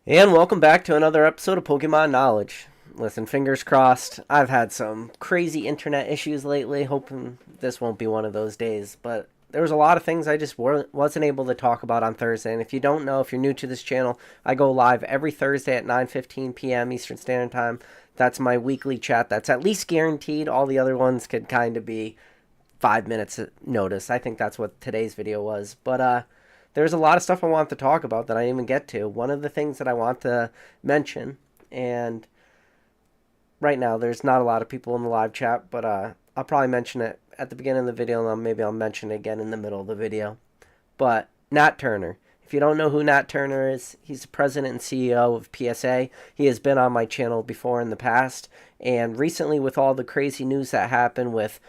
And welcome back to another episode of Pokemon Knowledge. Listen, fingers crossed. I've had some crazy internet issues lately, hoping this won't be one of those days. But there was a lot of things I just wasn't able to talk about on Thursday. And if you don't know, if you're new to this channel, I go live every Thursday at 9:15 p.m. Eastern Standard Time. That's my weekly chat. That's at least guaranteed. All the other ones could kind of be 5 minutes notice. I think that's what today's video was. But there's a lot of stuff I want to talk about that I didn't even get to. One of the things that I want to mention, and right now there's not a lot of people in the live chat, but I'll probably mention it at the beginning of the video, and maybe I'll mention it again in the middle of the video. But Nat Turner. If you don't know who Nat Turner is, he's the president and CEO of PSA. He has been on my channel before in the past, and recently with all the crazy news that happened with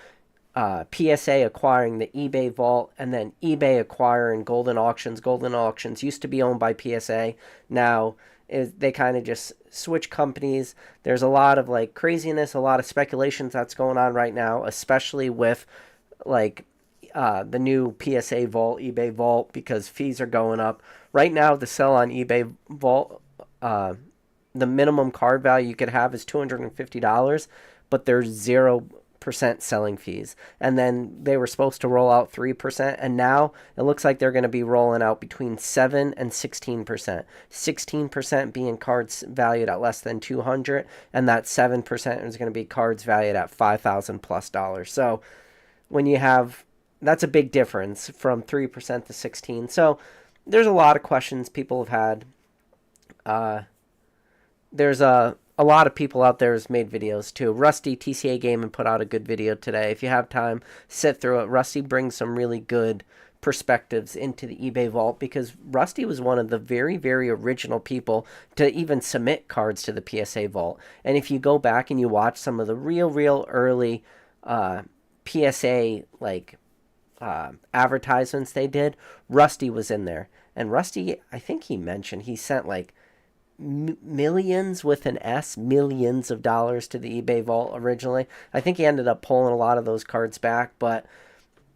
PSA acquiring the eBay vault and then eBay acquiring Golden Auctions. Golden Auctions used to be owned by PSA. Now they kind of just switch companies. There's a lot of like craziness, a lot of speculations that's going on right now, especially with like the new PSA vault, eBay vault, because fees are going up. Right now, the sell on eBay vault, the minimum card value you could have is $250, but there's 0% selling fees. And then they were supposed to roll out 3%, and now it looks like they're going to be rolling out between 7 and 16%. 16% being cards valued at less than 200, and that 7% is going to be cards valued at $5,000+. So when you have, that's a big difference from 3% to 16. So there's a lot of questions people have had. There's a lot of people out there has made videos too. Rusty TCA Gaming put out a good video today. If you have time, sit through it. Rusty brings some really good perspectives into the eBay vault because Rusty was one of the very, very original people to even submit cards to the PSA vault. And if you go back and you watch some of the real early PSA like advertisements they did, Rusty was in there. And Rusty, I think he mentioned he sent like millions with an S, millions of dollars to the eBay vault originally. I think he ended up pulling a lot of those cards back, but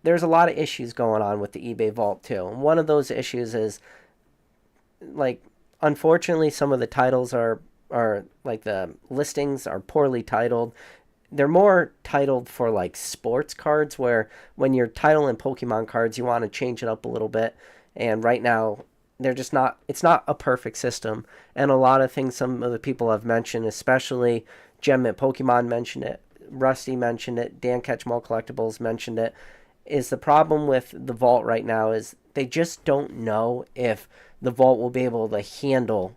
there's a lot of issues going on with the eBay vault too. And one of those issues is like, unfortunately, some of the titles are like the listings are poorly titled. They're more titled for like sports cards, where when you're titling Pokemon cards, you want to change it up a little bit. And right now, they're just not, it's not a perfect system. And a lot of things some of the people have mentioned, especially Gem Mint Pokemon mentioned it, Rusty mentioned it, Dan Catchmall Collectibles mentioned it, is the problem with the vault right now is they just don't know if the vault will be able to handle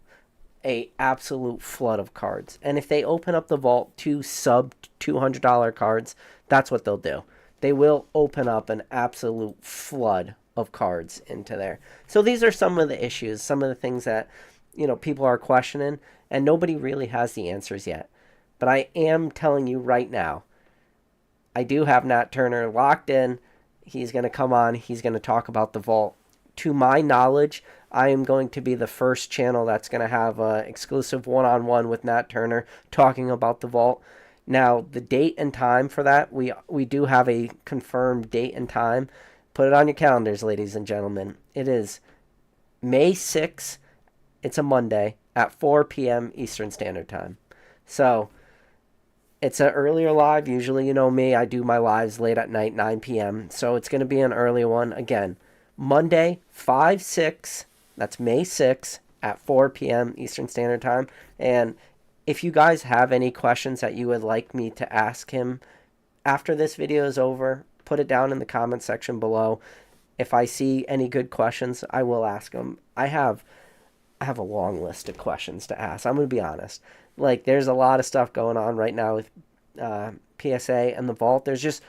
a absolute flood of cards. And if they open up the vault to sub $200 cards, that's what they'll do. They will open up an absolute flood of cards into there. So these are some of the issues, some of the things that, you know, people are questioning, and nobody really has the answers yet. But I am telling you right now, I do have Nat Turner locked in. He's going to come on. He's going to talk about the vault. To my knowledge, I am going to be the first channel that's going to have an exclusive one-on-one with Nat Turner talking about the vault. Now, the date and time for that, we do have a confirmed date and time. Put it on your calendars, ladies and gentlemen. It is May 6th. It's a Monday at 4 p.m. Eastern Standard Time. So it's an earlier live. Usually, you know me, I do my lives late at night, 9 p.m. So it's going to be an early one. Again, Monday, 5/6. That's May 6th at 4 p.m. Eastern Standard Time. And if you guys have any questions that you would like me to ask him after this video is over, put it down in the comment section below. If I see any good questions, I will ask them. I have a long list of questions to ask. I'm going to be honest. Like, there's a lot of stuff going on right now with PSA and the vault. There's just,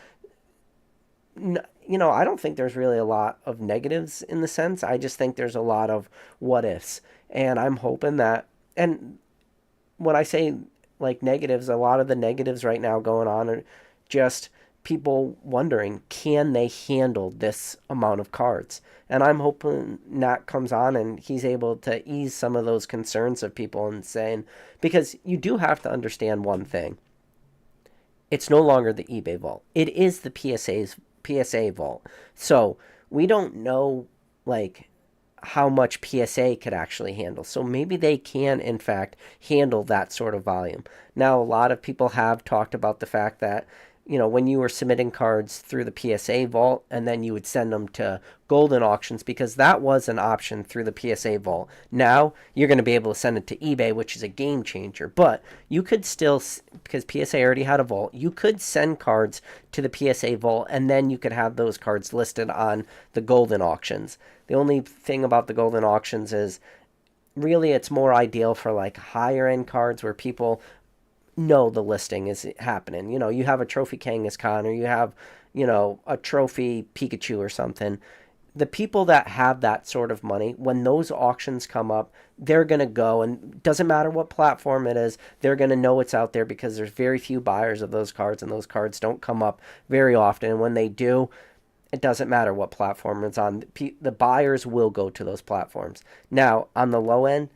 you know, I don't think there's really a lot of negatives in the sense. I just think there's a lot of what ifs. And I'm hoping that, and when I say like negatives, a lot of the negatives right now going on are just people wondering, can they handle this amount of cards? And I'm hoping Nat comes on and he's able to ease some of those concerns of people and saying, because you do have to understand one thing. It's no longer the eBay vault. It is the PSA vault. So we don't know like how much PSA could actually handle. So maybe they can, in fact, handle that sort of volume. Now, a lot of people have talked about the fact that, when you were submitting cards through the PSA vault and then you would send them to golden auctions, because that was an option through the PSA vault. Now you're going to be able to send it to eBay, which is a game changer. But you could still, because PSA already had a vault, you could send cards to the PSA vault and then you could have those cards listed on the golden auctions. The only thing about the golden auctions is really it's more ideal for like higher end cards where people know the listing is happening. You have a trophy Kangaskhan, or you have, a trophy Pikachu or something. The people that have that sort of money, when those auctions come up, they're going to go, and doesn't matter what platform it is, they're going to know it's out there because there's very few buyers of those cards, and those cards don't come up very often. And when they do, it doesn't matter what platform it's on. The buyers will go to those platforms. Now, on the low end,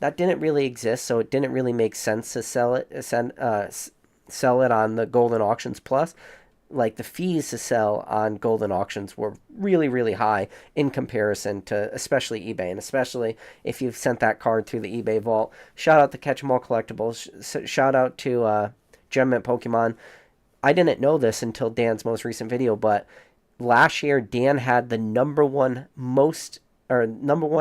that didn't really exist, so it didn't really make sense to sell it on the Golden Auctions Plus. Like, the fees to sell on Golden Auctions were really, really high in comparison to especially eBay, and especially if you've sent that card through the eBay vault. Shout out to Catch 'em All Collectibles. Shout out to Gem Mint Pokemon. I didn't know this until Dan's most recent video, but last year Dan had the number one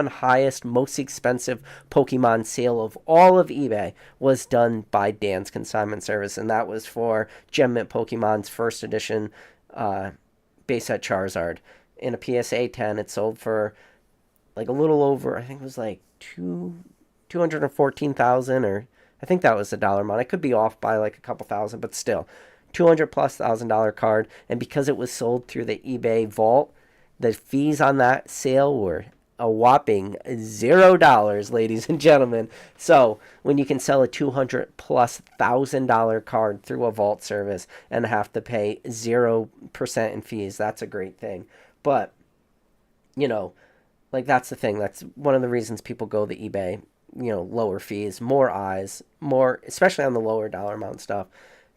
highest, most expensive Pokemon sale of all of eBay was done by Dan's consignment service, and that was for Gem Mint Pokemon's first edition base set Charizard. In a PSA 10, it sold for like a little over, I think it was like 214,000, or I think that was the dollar amount. I could be off by like a couple thousand, but still, $200,000+ card, and because it was sold through the eBay vault, the fees on that sale were a whopping $0, ladies and gentlemen. So when you can sell a $200,000+ card through a vault service and have to pay 0% in fees, that's a great thing. But, like, that's the thing. That's one of the reasons people go to eBay. Lower fees, more eyes, more, especially on the lower dollar amount stuff.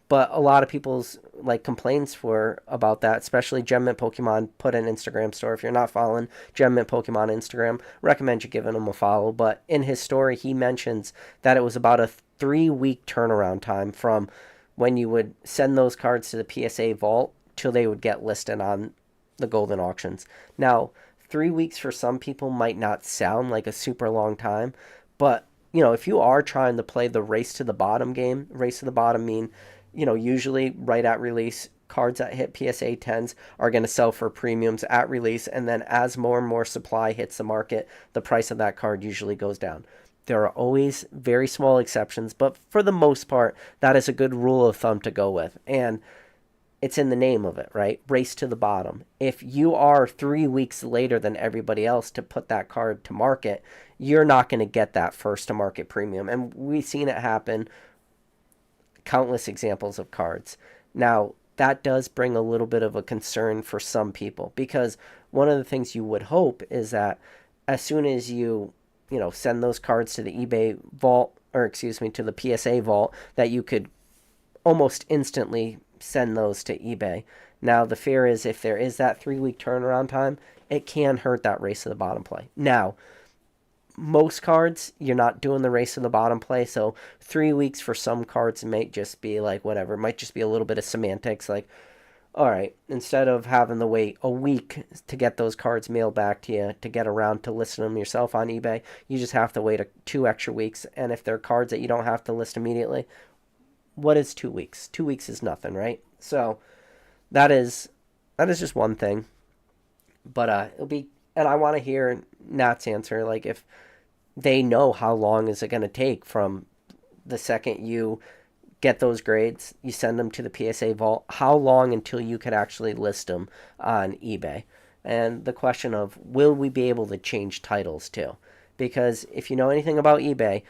But a lot of people's complaints were about that, especially Gem Mint Pokemon put an Instagram store. If you're not following Gem Mint Pokemon Instagram, recommend you giving him a follow. But in his story, he mentions that it was about a 3-week turnaround time from when you would send those cards to the PSA vault till they would get listed on the golden auctions. Now, 3 weeks for some people might not sound like a super long time, but if you are trying to play the race to the bottom game, race to the bottom mean, usually right at release, cards that hit PSA 10s are going to sell for premiums at release, and then as more and more supply hits the market, the price of that card usually goes down. There are always very small exceptions, but for the most part, that is a good rule of thumb to go with, and it's in the name of it, right? Race to the bottom. If you are 3 weeks later than everybody else to put that card to market, you're not going to get that first to market premium, and we've seen it happen. Countless examples of cards. Now, that does bring a little bit of a concern for some people, because one of the things you would hope is that as soon as you, send those cards to the eBay vault, or excuse me, to the PSA vault, that you could almost instantly send those to eBay. Now, the fear is if there is that 3-week turnaround time, it can hurt that race to the bottom play. Now, most cards, you're not doing the race to the bottom play, so 3 weeks for some cards might just be like whatever. It might just be a little bit of semantics, like, all right, instead of having to wait a week to get those cards mailed back to you to get around to listing them yourself on eBay, you just have to wait 2 extra weeks. And if they're cards that you don't have to list immediately, what is 2 weeks? 2 weeks is nothing, right? So that is just one thing. But it'll be, and I want to hear Nat's answer, like if they know how long is it going to take from the second you get those grades, you send them to the PSA vault, how long until you could actually list them on eBay? And the question of, will we be able to change titles too? Because if you know anything about eBay,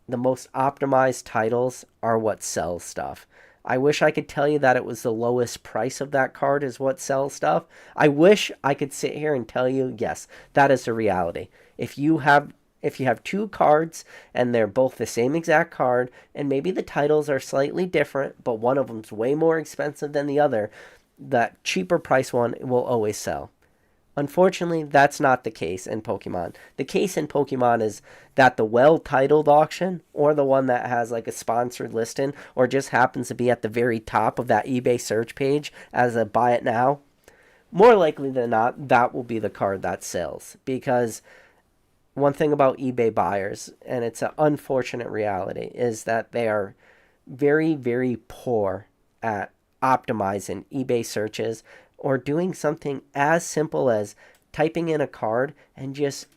the most optimized titles are what sells stuff. I wish I could tell you that it was the lowest price of that card is what sells stuff. I wish I could sit here and tell you, yes, that is the reality. If you have 2 cards and they're both the same exact card, and maybe the titles are slightly different, but one of them's way more expensive than the other, that cheaper price one will always sell. Unfortunately, that's not the case in Pokemon. The case in Pokemon is that the well-titled auction, or the one that has like a sponsored listing, or just happens to be at the very top of that eBay search page as a buy it now, more likely than not, that will be the card that sells. Because one thing about eBay buyers, and it's an unfortunate reality, is that they are very, very poor at optimizing eBay searches or doing something as simple as typing in a card and just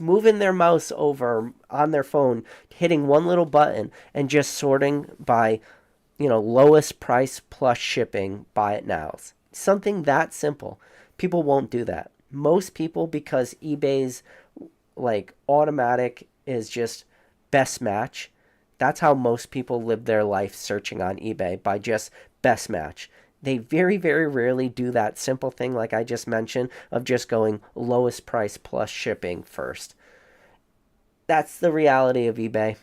moving their mouse over on their phone, hitting one little button and just sorting by, lowest price plus shipping, buy it nows. Something that simple. People won't do that. Most people, because eBay's like automatic is just best match. That's how most people live their life searching on eBay, by just best match. They very, very rarely do that simple thing like I just mentioned of just going lowest price plus shipping first. That's the reality of eBay.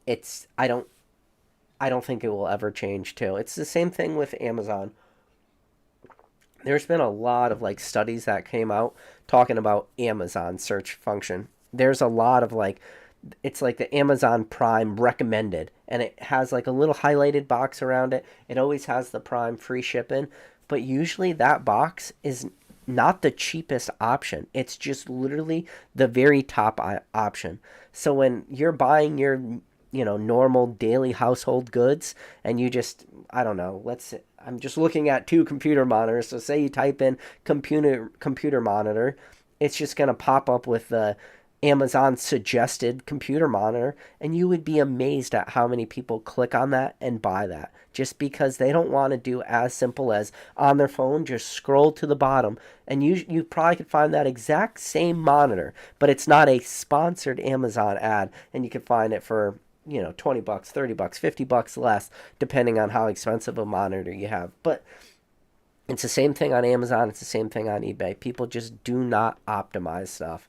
It's I don't think it will ever change too. It's the same thing with Amazon. There's been a lot of like studies that came out talking about Amazon search function. There's a lot of like, it's like the Amazon Prime recommended, and it has like a little highlighted box around it. It always has the Prime free shipping, but usually that box is not the cheapest option. It's just literally the very top option. So when you're buying your, normal daily household goods, and you just, I don't know, I'm just looking at two computer monitors. So say you type in computer monitor, it's just going to pop up with the Amazon suggested computer monitor, and you would be amazed at how many people click on that and buy that, just because they don't want to do as simple as on their phone just scroll to the bottom, and you probably could find that exact same monitor, but it's not a sponsored Amazon ad, and you can find it for 20 bucks, 30 bucks, 50 bucks less, depending on how expensive a monitor you have. But it's the same thing on Amazon. It's the same thing on eBay. People just do not optimize stuff.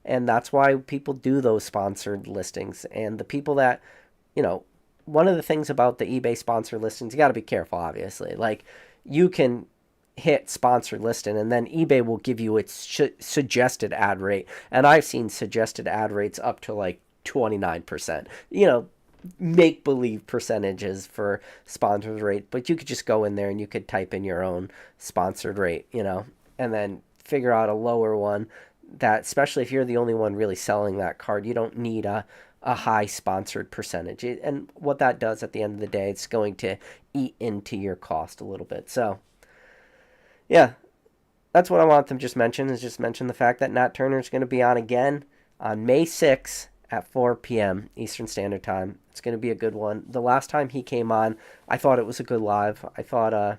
And that's why people do those sponsored listings. And the people that, one of the things about the eBay sponsored listings, you got to be careful, obviously. Like, you can hit sponsored listing, and then eBay will give you its suggested ad rate. And I've seen suggested ad rates up to like 29%. Make believe percentages for sponsored rate, but you could just go in there and you could type in your own sponsored rate, and then figure out a lower one that, especially if you're the only one really selling that card, you don't need a high sponsored percentage. And what that does at the end of the day, it's going to eat into your cost a little bit. So, yeah, that's what I want them to just mention, is just mention the fact that Nat Turner is going to be on again on May 6th at 4 p.m. Eastern Standard Time. It's going to be a good one. The last time he came on, I thought it was a good live. I thought I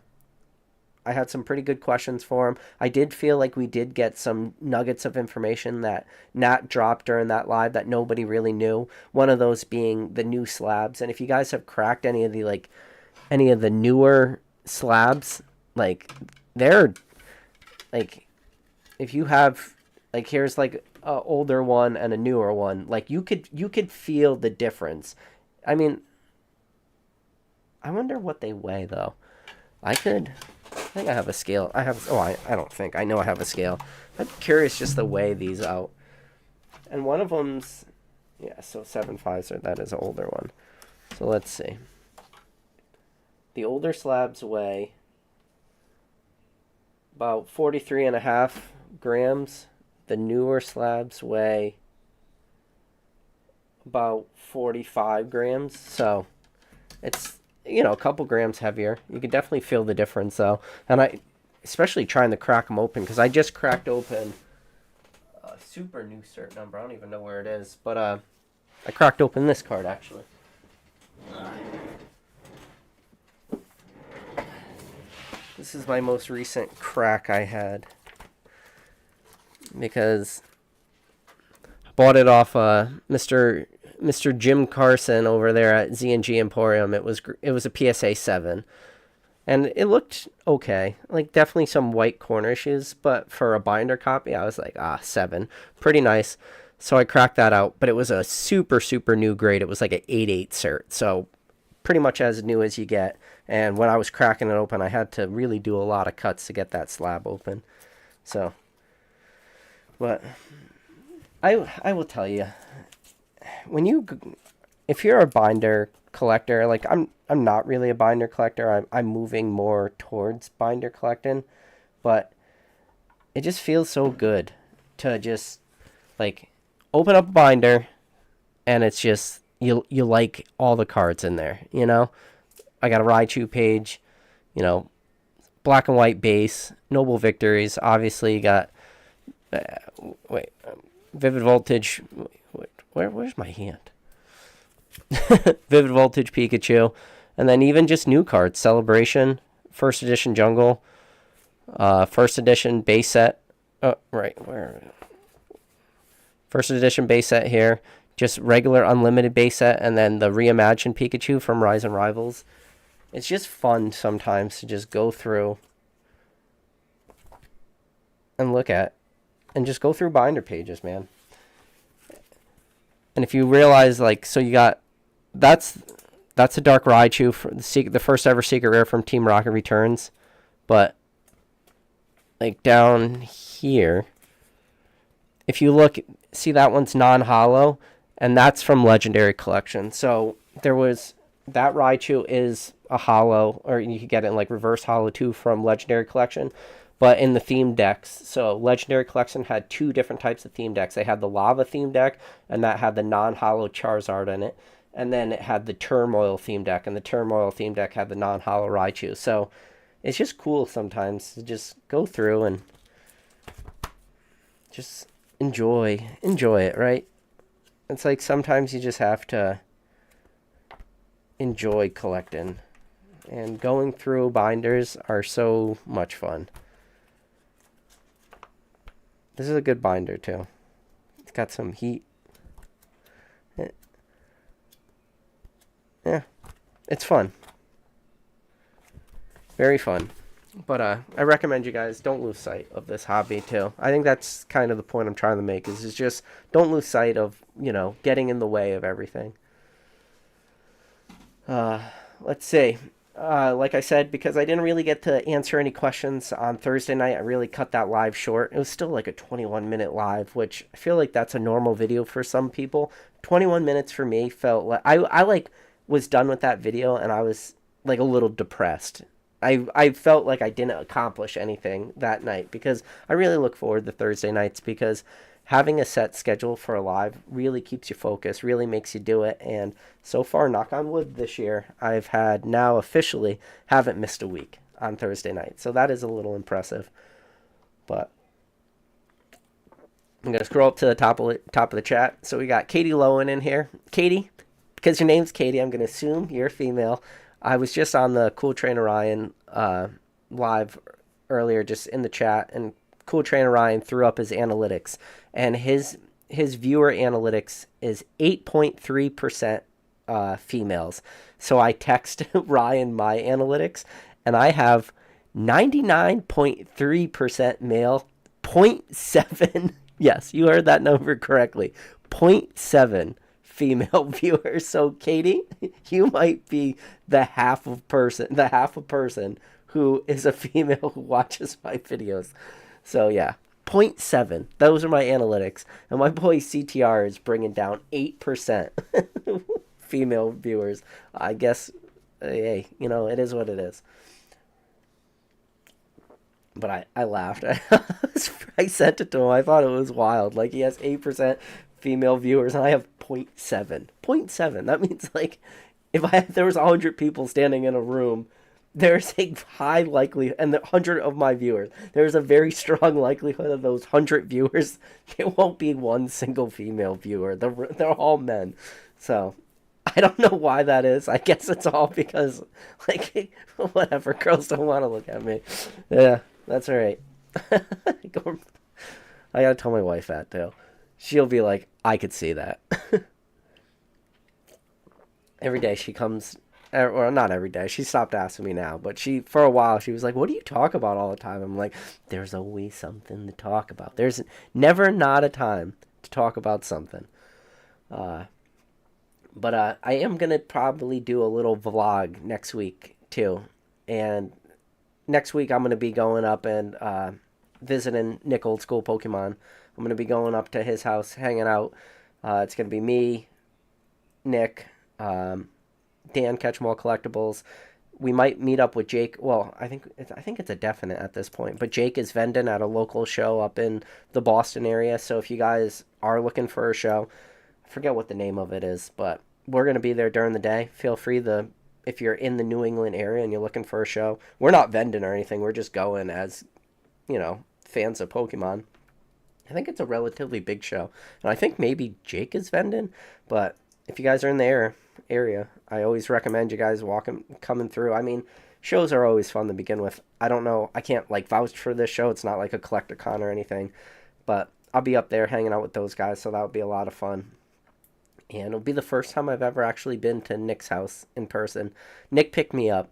had some pretty good questions for him. I did feel like we did get some nuggets of information that Nat dropped during that live that nobody really knew. One of those being the new slabs. And if you guys have cracked any of the newer slabs, like, they're like, if you have, like, here's like a older one and a newer one, like, you could feel the difference. I mean, I wonder what they weigh though. I think I have a scale. I don't think. I know I have a scale. I'm curious just to weigh these out. And one of them's, yeah, so 7.5, so that is an older one. So let's see. The older slabs weigh about 43.5 grams. The newer slabs weigh about 45 grams. So it's, a couple grams heavier. You can definitely feel the difference, though. And especially trying to crack them open, because I just cracked open a super new cert number. I don't even know where it is, but I cracked open this card, actually. This is my most recent crack I had, because I bought it off Mr. Jim Carson over there at Z&G Emporium. It was a PSA 7, and it looked okay. Like, definitely some white corner issues, but for a binder copy, I was like, 7, pretty nice. So I cracked that out, but it was a super, super new grade. It was like an 8.8 cert, so pretty much as new as you get. And when I was cracking it open, I had to really do a lot of cuts to get that slab open. So, but I will tell you, when you, if you're a binder collector, like I'm not really a binder collector. I'm moving more towards binder collecting, but it just feels so good to just like open up a binder, and it's just you like all the cards in there. You know, I got a Raichu page, you know, black and white base, Noble Victories. Obviously, you got Vivid Voltage. Where's my hand? Vivid Voltage Pikachu, and then even just new cards: Celebration, First Edition Jungle, First Edition base set. Oh, right, where? First Edition base set here. Just regular unlimited base set, and then the reimagined Pikachu from Rise and Rivals. It's just fun sometimes to just go through and look at, and just go through binder pages, man. And if you realize, like, so you got, that's a Dark Raichu, for the first ever secret rare from Team Rocket Returns. But, like, down here, if you look, see that one's non-holo, and that's from Legendary Collection. So there was, that Raichu is a holo, or you could get it in, like, reverse holo too from Legendary Collection. But in the theme decks, so Legendary Collection had two different types of theme decks. They had the Lava theme deck, and that had the non-holo Charizard in it. And then it had the Turmoil theme deck, and the Turmoil theme deck had the non-holo Raichu. So it's just cool sometimes to just go through and just enjoy it, right? It's like sometimes you just have to enjoy collecting. And going through binders are so much fun. This is a good binder, too. It's got some heat. Yeah, it's fun. Very fun. But I recommend you guys don't lose sight of this hobby, too. I think that's kind of the point I'm trying to make, is just don't lose sight of, you know, getting in the way of everything. Let's see. Like I said, because I didn't really get to answer any questions on Thursday night, I really cut that live short. It was still like a 21-minute live, which I feel like that's a normal video for some people. 21 minutes for me felt like I like was done with that video, and I was like a little depressed. I felt like I didn't accomplish anything that night, because I really look forward to Thursday nights, because having a set schedule for a live really keeps you focused, really makes you do it. And so far, knock on wood, this year, I've had now officially haven't missed a week on Thursday night. So that is a little impressive. But I'm going to scroll up to the top of the chat. So we got Katie Lowen in here. Katie, because your name's Katie, I'm going to assume you're a female. I was just on the Cool Trainer Ryan live earlier, just in the chat, and Cool Trainer Ryan threw up his analytics, and his viewer analytics is 8.3% females. So I text Ryan my analytics, and I have 99.3% male, 0.7, yes, you heard that number correctly, 0.7 female viewers. So Katie, you might be the half a person who is a female who watches my videos. So yeah, 0.7. Those are my analytics. And my boy CTR is bringing down 8% female viewers. I guess, hey, you know, it is what it is. But I laughed. I sent it to him. I thought it was wild. Like, he has 8% female viewers, and I have 0.7. 0.7. That means, like, if there was 100 people standing in a room, there's a high likelihood, and 100 of my viewers, there's a very strong likelihood of those 100 viewers, there won't be one single female viewer. They're all men. So, I don't know why that is. I guess it's all because, like, whatever, girls don't want to look at me. Yeah, that's all right. I gotta tell my wife that, too. She'll be like, I could see that. Every day she comes, or not every day, she stopped asking me now, but for a while, she was like, what do you talk about all the time? I'm like, there's always something to talk about. There's never not a time to talk about something. But I am gonna probably do a little vlog next week too, and next week I'm gonna be going up and visiting Nick Old School Pokemon. I'm gonna be going up to his house, hanging out. It's gonna be me, Nick, Dan Catch 'em All Collectibles. We might meet up with Jake. Well, I think it's a definite at this point. But Jake is vending at a local show up in the Boston area. So if you guys are looking for a show, I forget what the name of it is, but we're gonna be there during the day. Feel free to, if you're in the New England area and you're looking for a show. We're not vending or anything. We're just going as, fans of Pokemon. I think it's a relatively big show, and I think maybe Jake is vending. But if you guys are in the area, I always recommend you guys coming through. I mean, shows are always fun to begin with. I don't know, I can't like vouch for this show. It's not like a collector con or anything, but I'll be up there hanging out with those guys, so that would be a lot of fun. And it'll be the first time I've ever actually been to Nick's house in person. Nick picked me up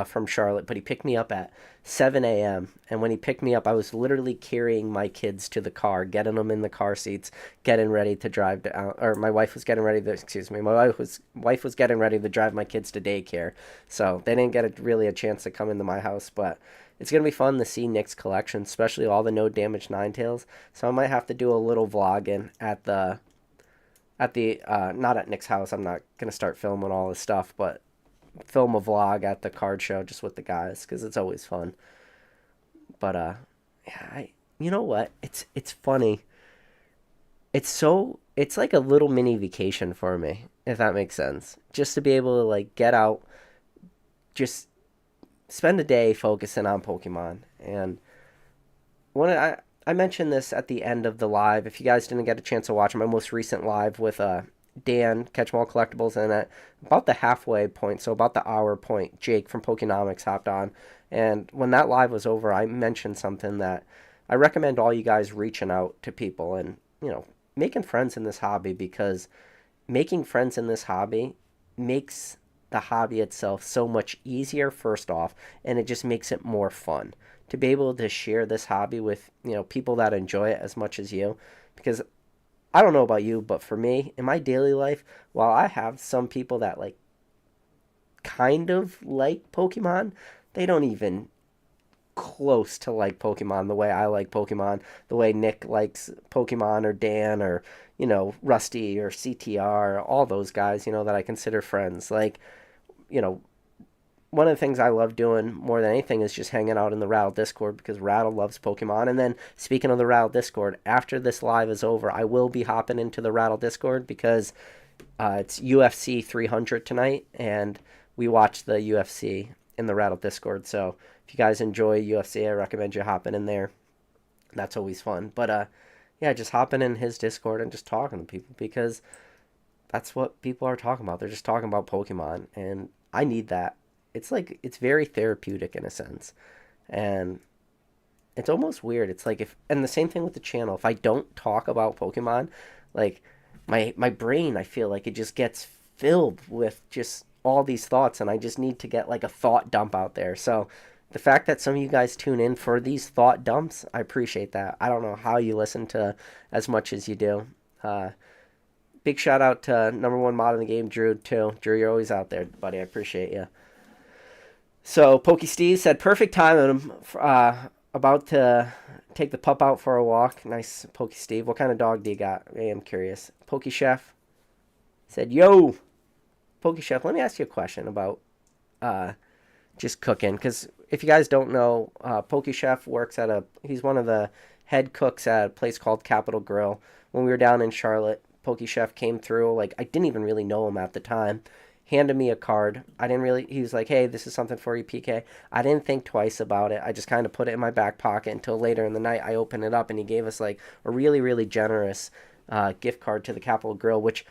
from Charlotte, but he picked me up at 7 a.m. And when he picked me up, I was literally carrying my kids to the car, getting them in the car seats, getting ready to drive down. Or my wife was getting ready to, excuse me, my wife was getting ready to drive my kids to daycare. So they didn't get really a chance to come into my house, but it's going to be fun to see Nick's collection, especially all the no damage Ninetales. So I might have to do a little vlogging at the not at Nick's house. I'm not gonna start filming all his stuff, but film a vlog at the card show just with the guys because it's always fun. But yeah, you know what? It's funny. It's like a little mini vacation for me, if that makes sense. Just to be able to like get out, just spend a day focusing on Pokemon. And when I mentioned this at the end of the live. If you guys didn't get a chance to watch my most recent live with Dan, Catch 'em All Collectibles, and at about the halfway point, so about the hour point, Jake from Pokenomics hopped on. And when that live was over, I mentioned something that I recommend all you guys reaching out to people and, making friends in this hobby, because making friends in this hobby makes the hobby itself so much easier, first off, and it just makes it more fun to be able to share this hobby with, people that enjoy it as much as you. Because I don't know about you, but for me, in my daily life, while I have some people that like kind of like Pokemon, they don't even close to like Pokemon the way I like Pokemon, the way Nick likes Pokemon, or Dan, or Rusty, or CTR, all those guys, that I consider friends. Like, you know, one of the things I love doing more than anything is just hanging out in the Rattle Discord, because Rattle loves Pokemon. And then, speaking of the Rattle Discord, after this live is over, I will be hopping into the Rattle Discord, because it's UFC 300 tonight, and we watch the UFC in the Rattle Discord. So if you guys enjoy UFC, I recommend you hopping in there. That's always fun. But yeah, just hopping in his Discord and just talking to people, because that's what people are talking about. They're just talking about Pokemon, and I need that. It's very therapeutic in a sense, and it's almost weird. It's like, and the same thing with the channel. If I don't talk about Pokemon, like my brain, I feel like it just gets filled with just all these thoughts, and I just need to get like a thought dump out there. So the fact that some of you guys tune in for these thought dumps, I appreciate that. I don't know how you listen to as much as you do. Big shout out to number one mod in the game, Drew, too. Drew, you're always out there, buddy. I appreciate you. So Pokey Steve said, perfect time, and I'm about to take the pup out for a walk. Nice, Pokey Steve. What kind of dog do you got? I am curious. Pokey Chef said, yo, Pokey Chef, let me ask you a question about just cooking. Because if you guys don't know, Pokey Chef works he's one of the head cooks at a place called Capitol Grill. When we were down in Charlotte, Pokey Chef came through. Like, I didn't even really know him at the time. Handed me a card. He was like, hey, this is something for you, PK. I didn't think twice about it. I just kind of put it in my back pocket until later in the night. I opened it up, and he gave us like a really, really generous gift card to the Capitol Grill, which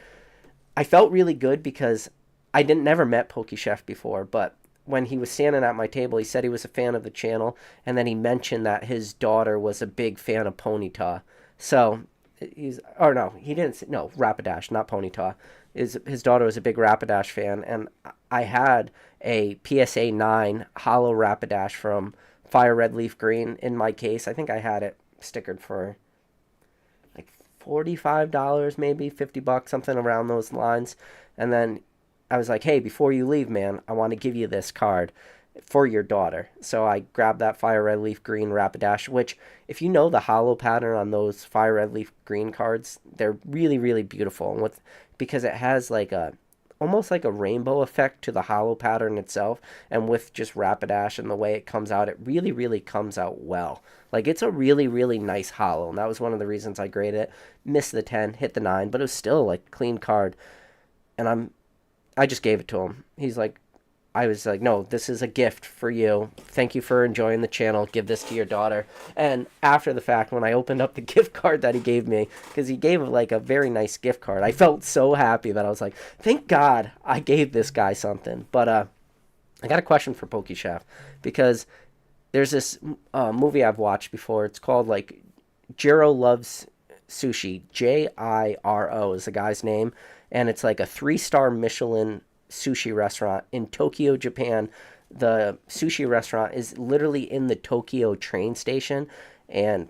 I felt really good, because I never met Pokey Chef before, but when he was standing at my table, he said he was a fan of the channel, and then he mentioned that his daughter was a big fan of Ponyta. So he didn't say, no, Rapidash, not Ponyta. His daughter was a big Rapidash fan, and I had a PSA 9 hollow Rapidash from Fire Red Leaf Green in my case. I think I had it stickered for like $45, maybe $50, something around those lines. And then I was like, hey, before you leave, man, I want to give you this card for your daughter. So I grabbed that Fire Red Leaf Green Rapidash, which, if you know the hollow pattern on those Fire Red Leaf Green cards, they're really, really beautiful. And because it has like a almost like a rainbow effect to the hollow pattern itself, and with just Rapidash and the way it comes out, it really, really comes out well. Like, it's a really, really nice hollow, and that was one of the reasons I graded it. Missed the 10, hit the 9, but it was still like a clean card. And I just gave it to him. He's like, I was like, no, this is a gift for you. Thank you for enjoying the channel. Give this to your daughter. And after the fact, when I opened up the gift card that he gave me, because he gave like a very nice gift card, I felt so happy that I was like, thank God I gave this guy something. But I got a question for PokeChef, because there's this movie I've watched before. It's called like Jiro Loves Sushi. Jiro is the guy's name. And it's like a 3-star Michelin sushi restaurant in Tokyo, Japan. The sushi restaurant is literally in the Tokyo train station. And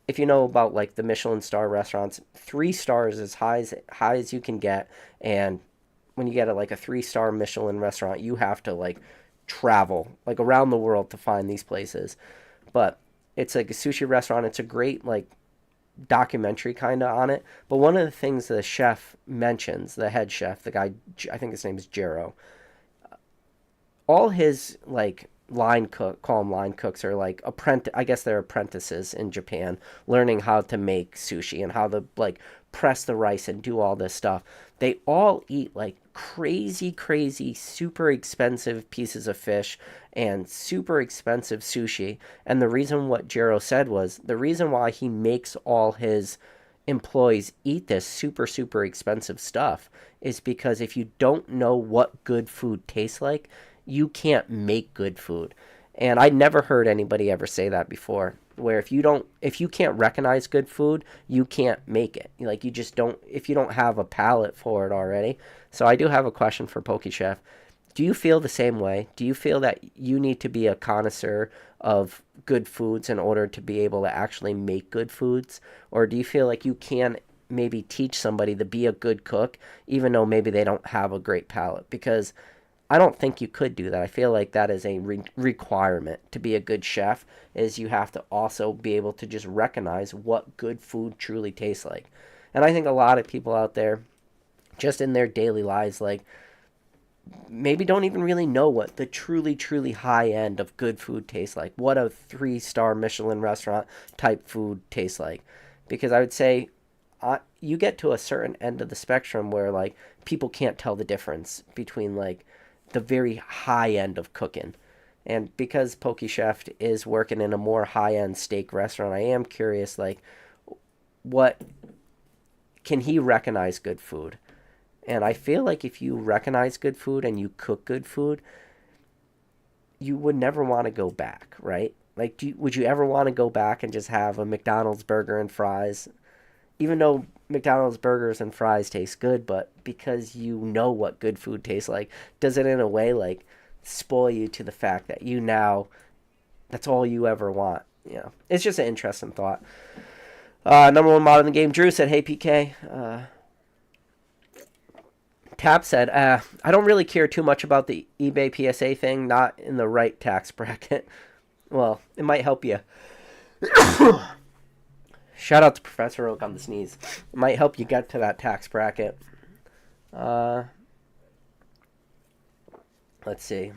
if you know about like the Michelin star restaurants, 3 stars is high as you can get. And when you get like a 3-star Michelin restaurant, you have to like travel like around the world to find these places. But it's like a sushi restaurant. It's a great like documentary kind of on it. But one of the things the chef mentions, the head chef, the guy, I think his name is Jiro, all his like call them line cooks, are like I guess they're apprentices in Japan, learning how to make sushi and how to like press the rice and do all this stuff. They all eat like crazy, super expensive pieces of fish and super expensive sushi. And the reason, what Jiro said, was the reason why he makes all his employees eat this super expensive stuff is because if you don't know what good food tastes like, you can't make good food. And I never heard anybody ever say that before, where if you can't recognize good food, you can't make it. Like, you just don't, if you don't have a palate for it already. So I do have a question for PokeChef. Do you feel the same way? Do you feel that you need to be a connoisseur of good foods in order to be able to actually make good foods? Or do you feel like you can maybe teach somebody to be a good cook, even though maybe they don't have a great palate? Because I don't think you could do that. I feel like that is a requirement to be a good chef, is you have to also be able to just recognize what good food truly tastes like. And I think a lot of people out there, just in their daily lives, like, maybe don't even really know what the truly high end of good food tastes like, what a 3-star Michelin restaurant type food tastes like. Because I would say you get to a certain end of the spectrum where like people can't tell the difference between like the very high end of cooking. And because PokeChef is working in a more high end steak restaurant, I am curious, like, what can he recognize good food? And I feel like if you recognize good food and you cook good food, you would never want to go back, right? Like, would you ever want to go back and just have a McDonald's burger and fries? Even though McDonald's burgers and fries taste good, but because you know what good food tastes like, does it in a way like spoil you to the fact that that's all you ever want? You know, it's just an interesting thought. Number 1 mod in the game, Drew said, hey PK. Tap said, I don't really care too much about the eBay PSA thing, not in the right tax bracket. Well, it might help you. Shout out to Professor Oak on the sneeze. It might help you get to that tax bracket. Let's see.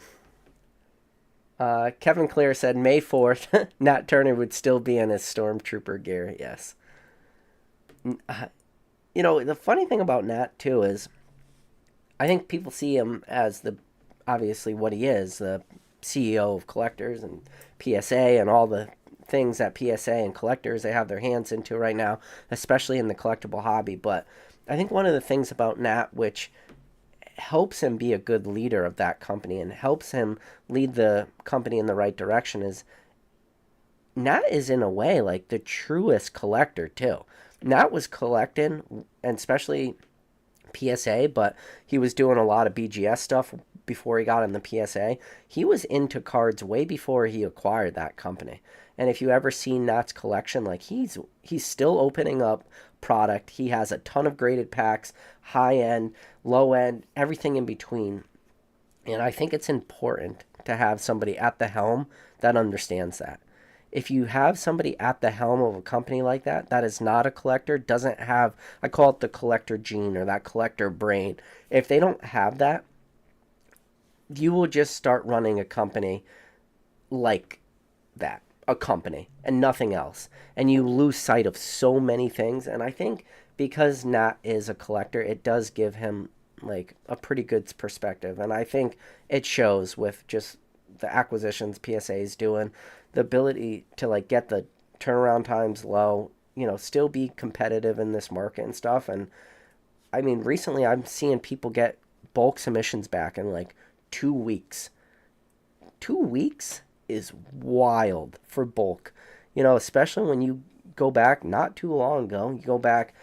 Kevin Clear said May 4th, Nat Turner would still be in his Stormtrooper gear. Yes. You know, the funny thing about Nat, too, is I think people see him as obviously what he is, the CEO of collectors and PSA and all the things that PSA and collectors, they have their hands into right now, especially in the collectible hobby. But I think one of the things about Nat, which helps him be a good leader of that company and helps him lead the company in the right direction, is Nat is in a way like the truest collector too. Nat was collecting, and especially PSA, but he was doing a lot of BGS stuff before he got in the PSA. He was into cards way before he acquired that company. And if you ever seen Nat's collection, like, he's still opening up product. He has a ton of graded packs, high end, low end, everything in between. And I think it's important to have somebody at the helm that understands that. If you have somebody at the helm of a company like that, that is not a collector, doesn't have, I call it the collector gene or that collector brain. If they don't have that, you will just start running a company like that, a company, and nothing else. And you lose sight of so many things. And I think because Nat is a collector, it does give him like a pretty good perspective. And I think it shows with just the acquisitions PSA is doing, the ability to like get the turnaround times low, still be competitive in this market and stuff. And I mean, recently I'm seeing people get bulk submissions back in like 2 weeks. 2 weeks is wild for bulk, especially when you go back not too long ago. You go back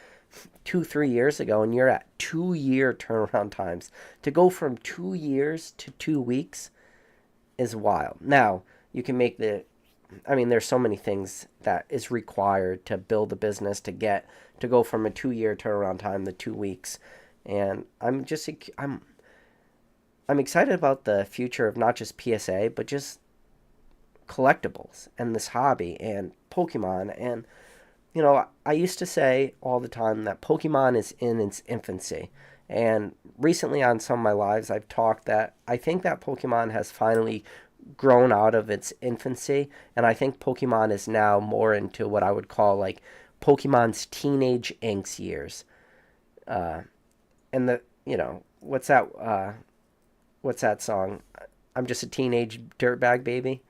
2-3 years ago and you're at 2 year turnaround times. To go from 2 years to 2 weeks is wild. Now, you can make there's so many things that is required to build a business to go from a 2 year turnaround time to 2 weeks. And I'm excited about the future of not just PSA, but just collectibles and this hobby and Pokemon. And, I used to say all the time that Pokemon is in its infancy. And recently on some of my lives, I've talked that I think that Pokemon has finally grown out of its infancy. And I think Pokemon is now more into what I would call like Pokemon's teenage angst years. And what's that song? I'm just a teenage dirtbag baby.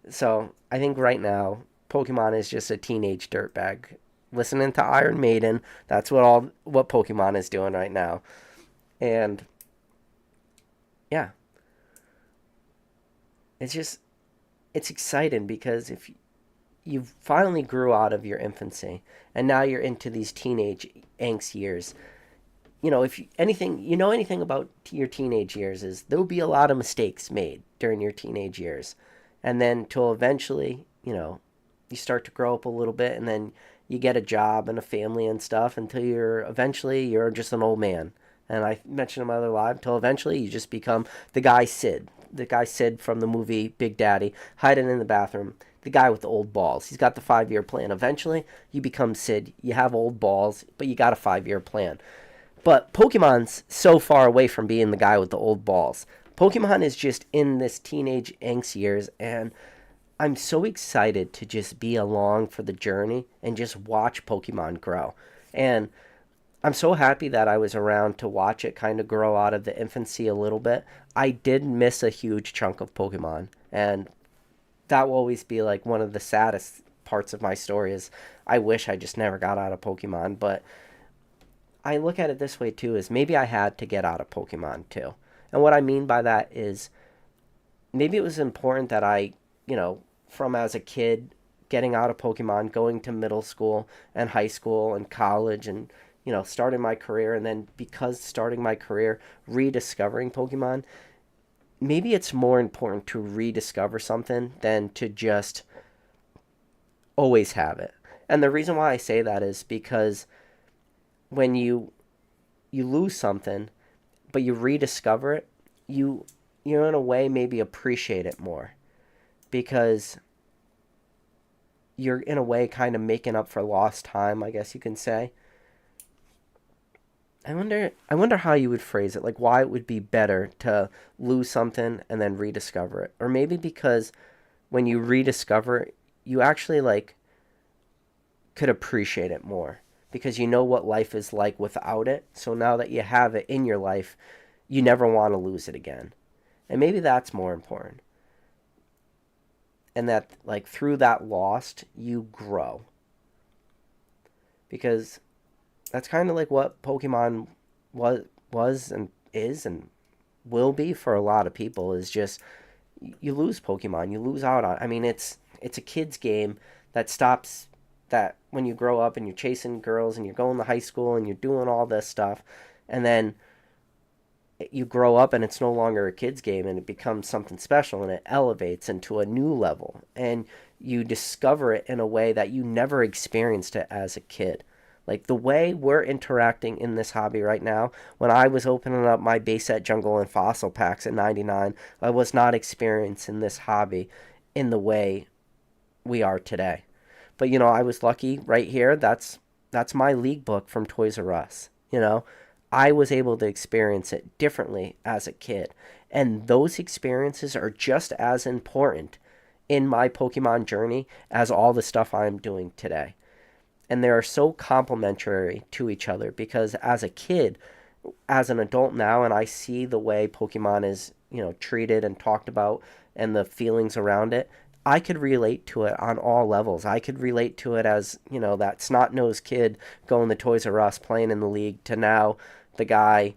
So I think right now Pokemon is just a teenage dirtbag listening to Iron Maiden. That's what Pokemon is doing right now. And yeah, it's exciting because if you finally grew out of your infancy and now you're into these teenage angst years, if anything about your teenage years is there'll be a lot of mistakes made during your teenage years. And then till eventually, you start to grow up a little bit and then you get a job and a family and stuff until you're just an old man. And I mentioned in my other live, till eventually you just become the guy Sid from the movie Big Daddy, hiding in the bathroom, the guy with the old balls. He's got the 5 year plan. Eventually you become Sid. You have old balls, but you got a 5 year plan. But Pokemon's so far away from being the guy with the old balls. Pokemon is just in this teenage angst years, and I'm so excited to just be along for the journey and just watch Pokemon grow. And I'm so happy that I was around to watch it kind of grow out of the infancy a little bit. I did miss a huge chunk of Pokemon, and that will always be like one of the saddest parts of my story is I wish I just never got out of Pokemon. But I look at it this way too, is maybe I had to get out of Pokemon too. And what I mean by that is maybe it was important that I, from as a kid, getting out of Pokemon, going to middle school and high school and college and, starting my career. And then because starting my career, rediscovering Pokemon, maybe it's more important to rediscover something than to just always have it. And the reason why I say that is because when you lose something, but you rediscover it, you in a way maybe appreciate it more because you're in a way kind of making up for lost time, I guess you can say. I wonder how you would phrase it, like why it would be better to lose something and then rediscover it. Or maybe because when you rediscover it, you actually like could appreciate it more because you know what life is like without it. So now that you have it in your life, you never want to lose it again. And maybe that's more important. And that like through that lost, you grow. Because that's kind of like what Pokemon was and is and will be for a lot of people is just you lose Pokemon, you lose out on. I mean, it's a kid's game that stops that when you grow up and you're chasing girls and you're going to high school and you're doing all this stuff, and then you grow up and it's no longer a kid's game and it becomes something special and it elevates into a new level and you discover it in a way that you never experienced it as a kid. Like the way we're interacting in this hobby right now, when I was opening up my base set jungle and fossil packs at 99, I was not experiencing this hobby in the way we are today. But I was lucky right here. That's my league book from Toys R Us. I was able to experience it differently as a kid. And those experiences are just as important in my Pokemon journey as all the stuff I'm doing today. And they are so complementary to each other because as a kid, as an adult now, and I see the way Pokemon is, treated and talked about and the feelings around it, I could relate to it on all levels. I could relate to it as, that snot-nosed kid going to Toys R Us playing in the league to now the guy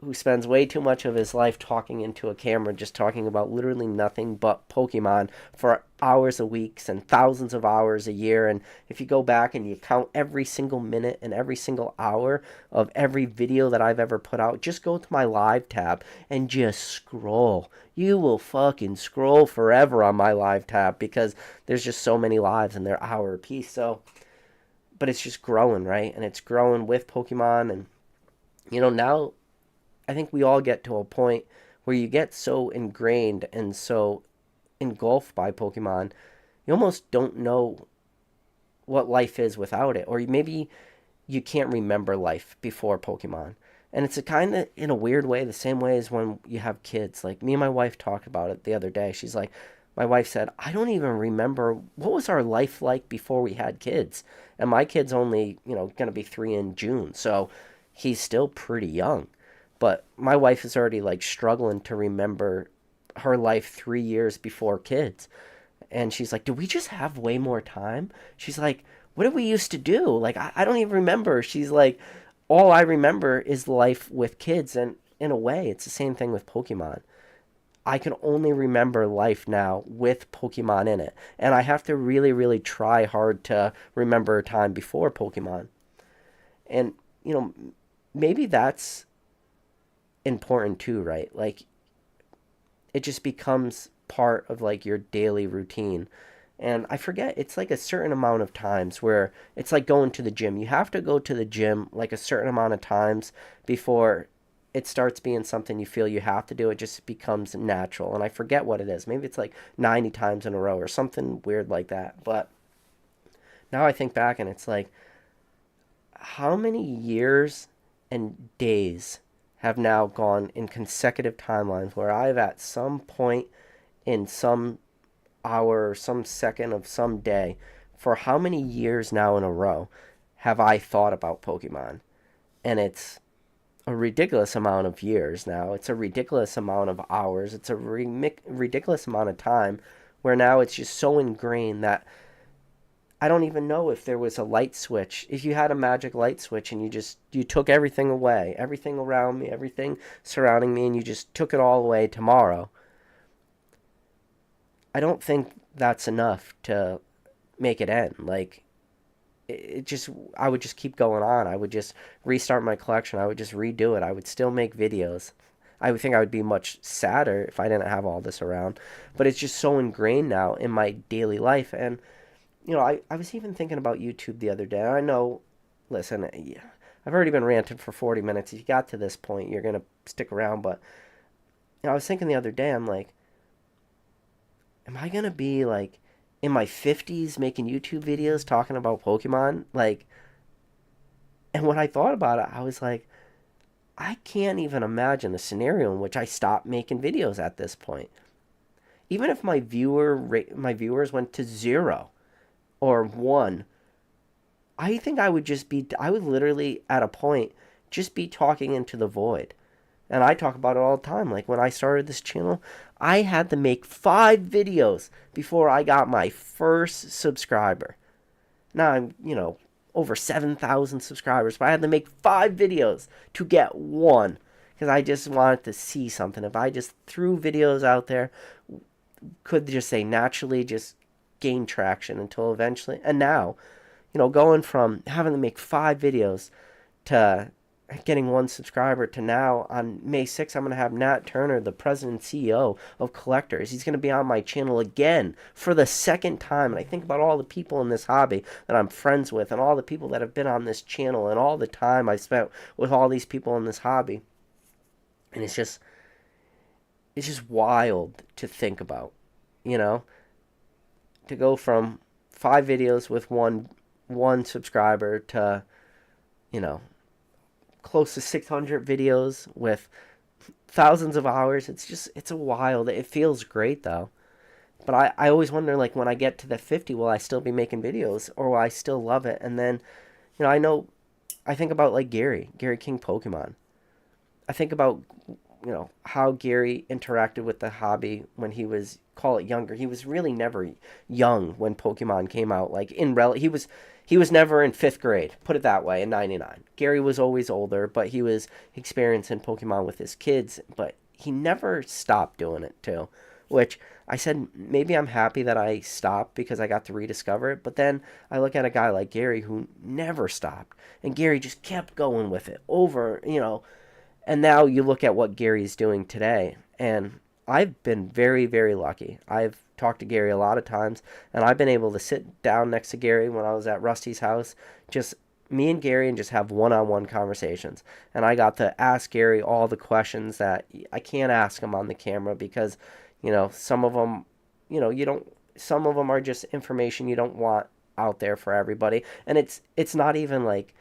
who spends way too much of his life talking into a camera, just talking about literally nothing but Pokemon for hours a week and thousands of hours a year. And if you go back and you count every single minute and every single hour of every video that I've ever put out, just go to my live tab and just scroll. You will fucking scroll forever on my live tab because there's just so many lives and they're hour a piece. So, but it's just growing, right? And it's growing with Pokemon. And, now I think we all get to a point where you get so ingrained and so engulfed by Pokemon, you almost don't know what life is without it. Or maybe you can't remember life before Pokemon. And it's a kind of, in a weird way, the same way as when you have kids. Like, me and my wife talked about it the other day. She's like, my wife said, I don't even remember what was our life like before we had kids. And my kid's only, going to be 3 in June. So he's still pretty young. But my wife is already like struggling to remember her life 3 years before kids. And she's like, do we just have way more time? She's like, what did we used to do? Like, I don't even remember. She's like, all I remember is life with kids. And in a way, it's the same thing with Pokemon. I can only remember life now with Pokemon in it. And I have to really, really try hard to remember a time before Pokemon. And, maybe that's important too, right? Like, it just becomes part of like your daily routine. And I forget, it's like a certain amount of times where it's like going to the gym. You have to go to the gym like a certain amount of times before it starts being something you feel you have to do. It just becomes natural. And I forget what it is. Maybe it's like 90 times in a row or something weird like that. But now I think back and it's like, how many years and days have now gone in consecutive timelines where I've at some point in some hour or some second of some day, for how many years now in a row have I thought about Pokemon? And it's a ridiculous amount of years now. It's a ridiculous amount of hours. It's a ridiculous amount of time where now it's just so ingrained that I don't even know if there was a light switch. If you had a magic light switch and you took everything away, everything around me, everything surrounding me, and you just took it all away tomorrow, I don't think that's enough to make it end. Like, I would just keep going on. I would just restart my collection. I would just redo it. I would still make videos. I would think I would be much sadder if I didn't have all this around. But it's just so ingrained now in my daily life. And I was even thinking about YouTube the other day. I know, listen, I've already been ranting for 40 minutes. If you got to this point, you're going to stick around. But, I was thinking the other day, I'm like, am I going to be, like, in my 50s making YouTube videos talking about Pokemon? Like, and when I thought about it, I was like, I can't even imagine a scenario in which I stop making videos at this point. Even if my viewers went to 0 or 1, I think I would literally at a point just be talking into the void. And I talk about it all the time. Like, when I started this channel, I had to make 5 videos before I got my first subscriber. Now I'm, over 7,000 subscribers, but I had to make 5 videos to get 1 because I just wanted to see something. If I just threw videos out there, could just say naturally just gain traction until eventually. And now, going from having to make 5 videos to getting one subscriber to now on May 6th, I'm going to have Nat Turner, the president and CEO of Collectors. He's going to be on my channel again for the second time. And I think about all the people in this hobby that I'm friends with and all the people that have been on this channel and all the time I spent with all these people in this hobby. And it's just wild to think about, you know, to go from 5 videos with one subscriber to, you know, close to 600 videos with thousands of hours. It's a wild. It feels great though. But I always wonder, like, when I get to the 50, will I still be making videos or will I still love it? And then, I think about like Gary King Pokemon. I think about, how Gary interacted with the hobby when he was, call it younger. He was really never young when Pokemon came out. Like he was never in 5th grade, put it that way, in 99. Gary was always older, but he was experiencing Pokemon with his kids, but he never stopped doing it too. Which I said, maybe I'm happy that I stopped because I got to rediscover it. But then I look at a guy like Gary who never stopped. And Gary just kept going with it over, and now you look at what Gary's doing today, and I've been very, very lucky. I've talked to Gary a lot of times, and I've been able to sit down next to Gary when I was at Rusty's house, just me and Gary, and just have one-on-one conversations. And I got to ask Gary all the questions that I can't ask him on the camera because, some of them, some of them are just information you don't want out there for everybody. And it's not even like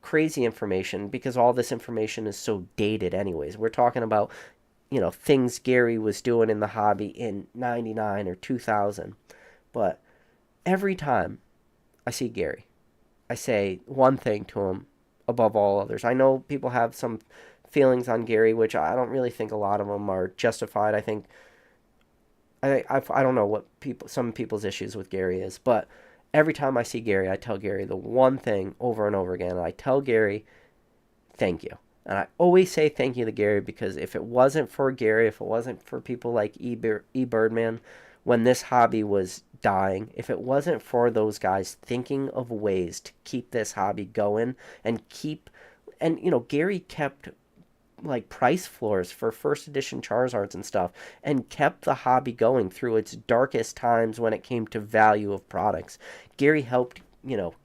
crazy information because all this information is so dated anyways. We're talking about, things Gary was doing in the hobby in 99 or 2000. But every time I see Gary, I say one thing to him above all others. I know people have some feelings on Gary, which I don't really think a lot of them are justified. I think I don't know what some people's issues with Gary is, but every time I see Gary, I tell Gary the one thing over and over again. And I tell Gary, thank you. And I always say thank you to Gary because if it wasn't for Gary, if it wasn't for people like Birdman, when this hobby was dying, if it wasn't for those guys thinking of ways to keep this hobby going Gary kept like price floors for first edition Charizards and stuff and kept the hobby going through its darkest times when it came to value of products. Gary helped,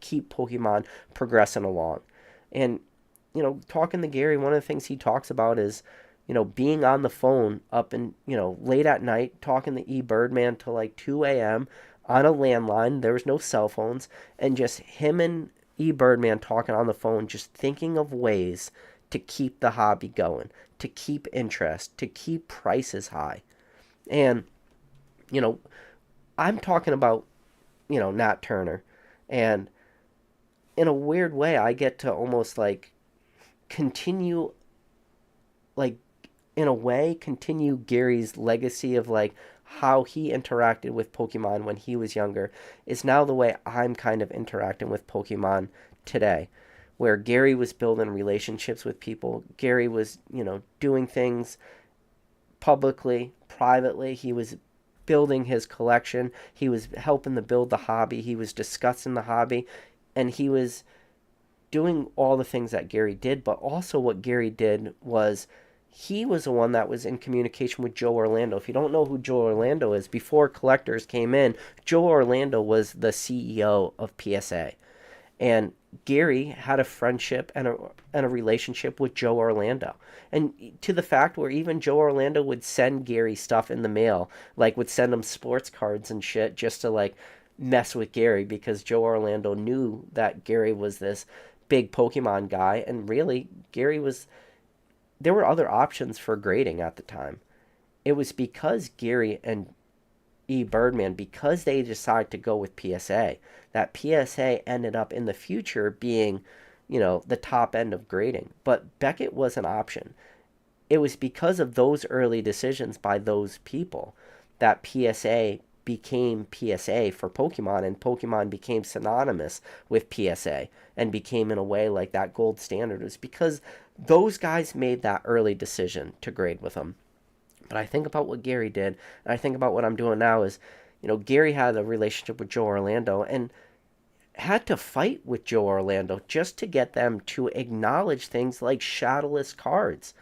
keep Pokemon progressing along. And, talking to Gary, one of the things he talks about is, being on the phone up and, late at night, talking to Birdman till like 2 a.m. on a landline. There was no cell phones. And just him and Birdman talking on the phone, just thinking of ways to keep the hobby going, to keep interest, to keep prices high. And, I'm talking about, Nat Turner. And in a weird way, I get to almost like continue, like, in a way, continue Gary's legacy of like how he interacted with Pokemon when he was younger is now the way I'm kind of interacting with Pokemon today. Where Gary was building relationships with people. Gary was, doing things publicly, privately. He was building his collection. He was helping to build the hobby. He was discussing the hobby. And he was doing all the things that Gary did. But also what Gary did was he was the one that was in communication with Joe Orlando. If you don't know who Joe Orlando is, before Collectors came in, Joe Orlando was the CEO of PSA. And Gary had a friendship and a relationship with Joe Orlando. And to the fact where even Joe Orlando would send Gary stuff in the mail, like would send him sports cards and shit just to like mess with Gary because Joe Orlando knew that Gary was this big Pokemon guy. And really, there were other options for grading at the time. It was because Gary and Birdman, because they decided to go with PSA, that PSA ended up in the future being, the top end of grading. But Beckett was an option. It was because of those early decisions by those people that PSA became PSA for Pokemon, and Pokemon became synonymous with PSA and became in a way like that gold standard. It was because those guys made that early decision to grade with them. But I think about what Gary did, and I think about what I'm doing now is, Gary had a relationship with Joe Orlando, and had to fight with Joe Orlando just to get them to acknowledge things like shadowless cards.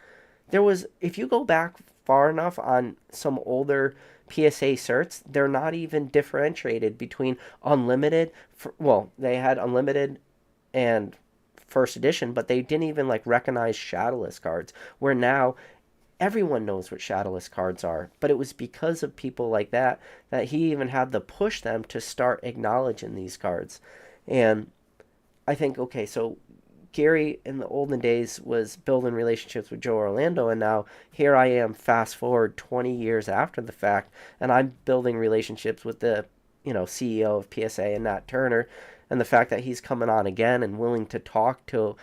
There was, if you go back far enough on some older PSA certs, they're not even differentiated between unlimited. Well, they had unlimited and first edition, but they didn't even like recognize shadowless cards. Where now everyone knows what shadowless cards are, but it was because of people like that that he even had to push them to start acknowledging these cards. And I think, okay, so Gary in the olden days was building relationships with Joe Orlando, and now here I am, fast forward 20 years after the fact, and I'm building relationships with the CEO of PSA and Nat Turner, and the fact that he's coming on again and willing to talk to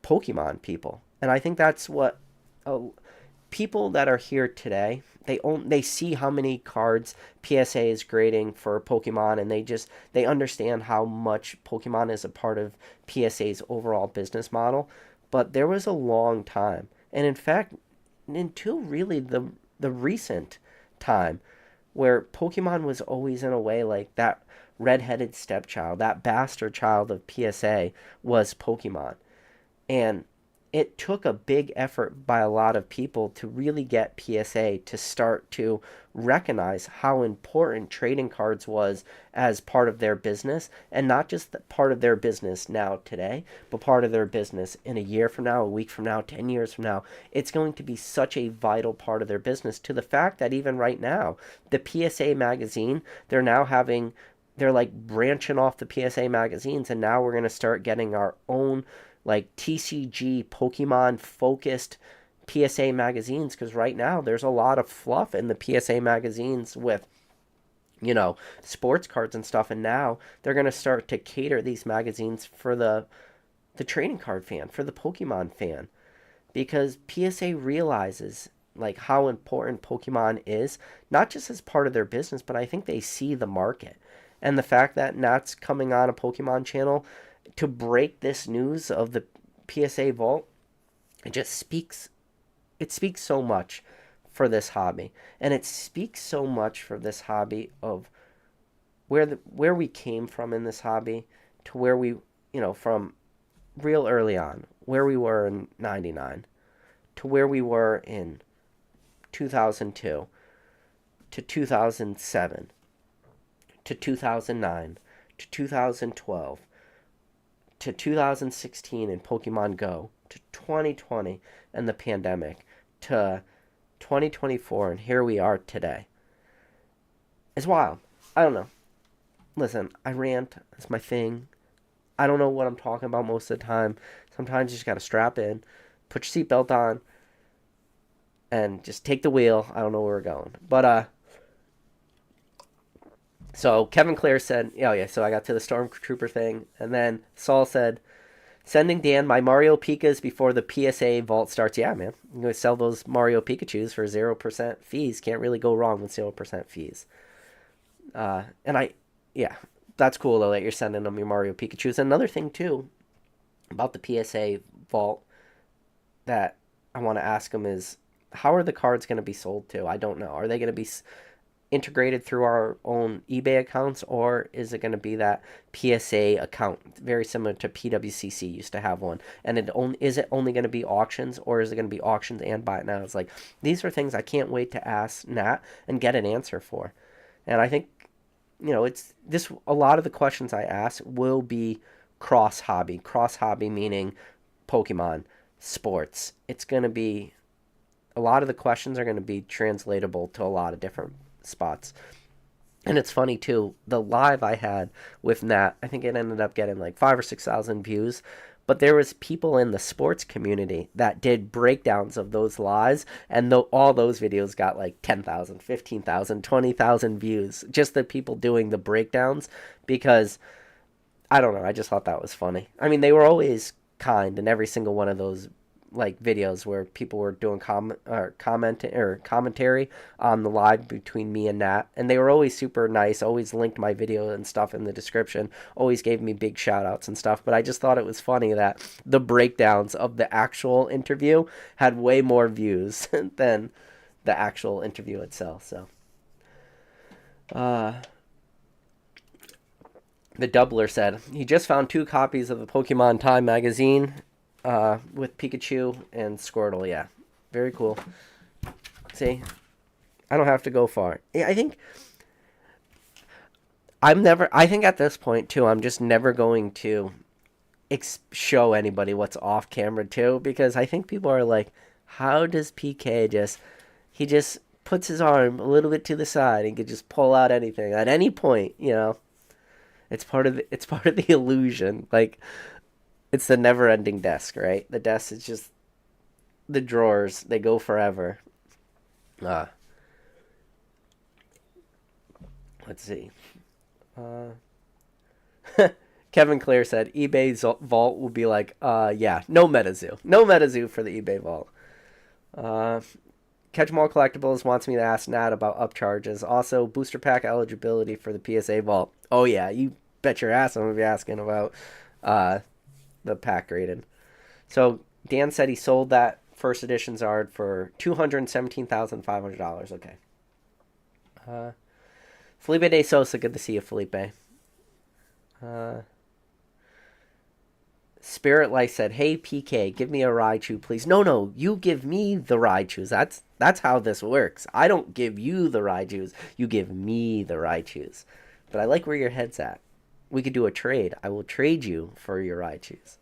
Pokemon people. And I think that's what uh, people that are here today, they see how many cards PSA is grading for Pokemon, and they understand how much Pokemon is a part of PSA's overall business model. But there was a long time, and in fact, until really the recent time, where Pokemon was always in a way like that redheaded stepchild, that bastard child of PSA was Pokemon. And it took a big effort by a lot of people to really get PSA to start to recognize how important trading cards was as part of their business, and not just part of their business now today, but part of their business in a year from now, a week from now, 10 years from now. It's going to be such a vital part of their business, to the fact that even right now, the PSA magazine, they're like branching off the PSA magazines, and now we're going to start getting our own like TCG Pokemon focused PSA magazines, because right now there's a lot of fluff in the PSA magazines with sports cards and stuff, and now they're going to start to cater these magazines for the trading card fan, for the Pokemon fan, because PSA realizes like how important Pokemon is, not just as part of their business, but I think they see the market. And the fact that Nat's coming on a Pokemon channel to break this news of the PSA vault, it speaks so much for this hobby. And it speaks so much for this hobby of where we came from in this hobby, to where we, from real early on, where we were in 99 to where we were in 2002 to 2007 to 2009 to 2012 to 2016 in Pokemon Go, to 2020 and the pandemic, to 2024, and here we are today. It's wild. I don't know. Listen, I rant. It's my thing. I don't know what I'm talking about most of the time. Sometimes you just gotta strap in, put your seatbelt on, and just take the wheel. I don't know where we're going. But, so Kevin Clare said, oh yeah, so I got to the Stormtrooper thing, and then Saul said, sending Dan my Mario Pikas before the PSA vault starts. Yeah, man. I'm going to sell those Mario Pikachus for 0% fees. Can't really go wrong with 0% fees. Yeah, that's cool though that you're sending them your Mario Pikachus. Another thing too about the PSA vault that I want to ask them is, how are the cards going to be sold to? I don't know. Are they going to be integrated through our own eBay accounts, or is it going to be that PSA account, very similar to PWCC used to have one? And is it only going to be auctions, or is it going to be auctions and buy it now? It's like, these are things I can't wait to ask Nat and get an answer for. And I think, it's this, a lot of the questions I ask will be cross hobby meaning Pokemon, sports. It's going to be, a lot of the questions are going to be translatable to a lot of different spots. And it's funny too, the live I had with Nat, I think it ended up getting like 5,000 or 6,000 views, but there was people in the sports community that did breakdowns of those lives, and all those videos got like 10,000, 15,000, 20,000 views, just the people doing the breakdowns, because I don't know, I just thought that was funny. I mean, they were always kind in every single one of those like videos where people were doing commentary on the live between me and Nat, and they were always super nice, always linked my video and stuff in the description, always gave me big shout outs and stuff. But I just thought it was funny that the breakdowns of the actual interview had way more views than the actual interview itself. So The Doubler said he just found 2 copies of the Pokemon Time magazine with Pikachu and Squirtle. Yeah, very cool. See, I don't have to go far. Yeah, I think at this point too, I'm just never going to show anybody what's off camera too, because I think people are like, how does PK he just puts his arm a little bit to the side and can just pull out anything at any point, you know? It's part of the illusion. Like, it's the never-ending desk, right? The desk is just the drawers. They go forever. Uh, let's see. Uh, Kevin Clare said eBay's vault will be like, yeah, no MetaZoo. No MetaZoo for the eBay vault. Uh, Catch 'em All Collectibles wants me to ask Nat about upcharges. Also, booster pack eligibility for the PSA vault. Oh, yeah, you bet your ass I'm going to be asking about uh, the pack rated. So, Dan said he sold that first edition Zard for $217,500. Okay. Uh, Felipe De Sosa, good to see you, Felipe. Uh, Spirit Life said, "Hey PK, give me a Raichu, please." No, you give me the Raichus. That's how this works. I don't give you the Raichus. You give me the Raichus. But I like where your head's at. We could do a trade. I will trade you for your Raichus.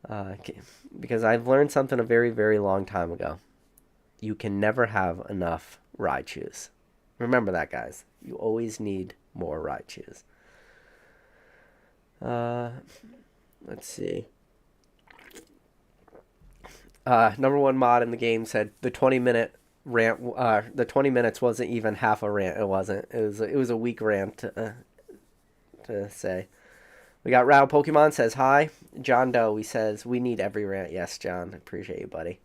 Okay. Because I've learned something a very, very long time ago. You can never have enough Raichus. Remember that, guys. You always need more Raichus. Let's see. Number one mod in the game said the 20-minute rant. The 20 minutes wasn't even half a rant. It wasn't. It was a weak rant to say. We got Rao Pokemon says hi. John Doe, he says we need every rant. Yes, John, appreciate you, buddy.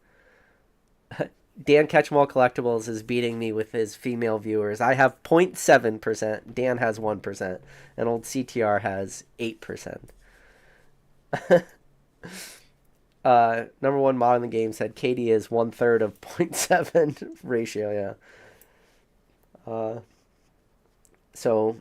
Dan Catchmall Collectibles is beating me with his female viewers. I have 0.7%. Dan has 1%. And old CTR has 8%. Number one mod in the game said Katie is 1/3 of 0.7 ratio. Yeah. So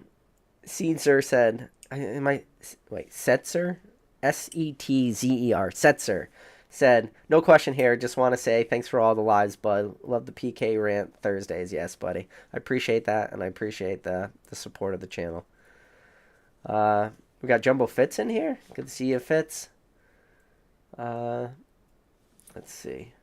Seedzer said, Setzer, Setzer, Setzer said, no question here. Just want to say thanks for all the lives, bud. Love the PK rant Thursdays. Yes, buddy. I appreciate that, and I appreciate the support of the channel. We got Jumbo Fitz in here. Good to see you, Fitz. Let's see.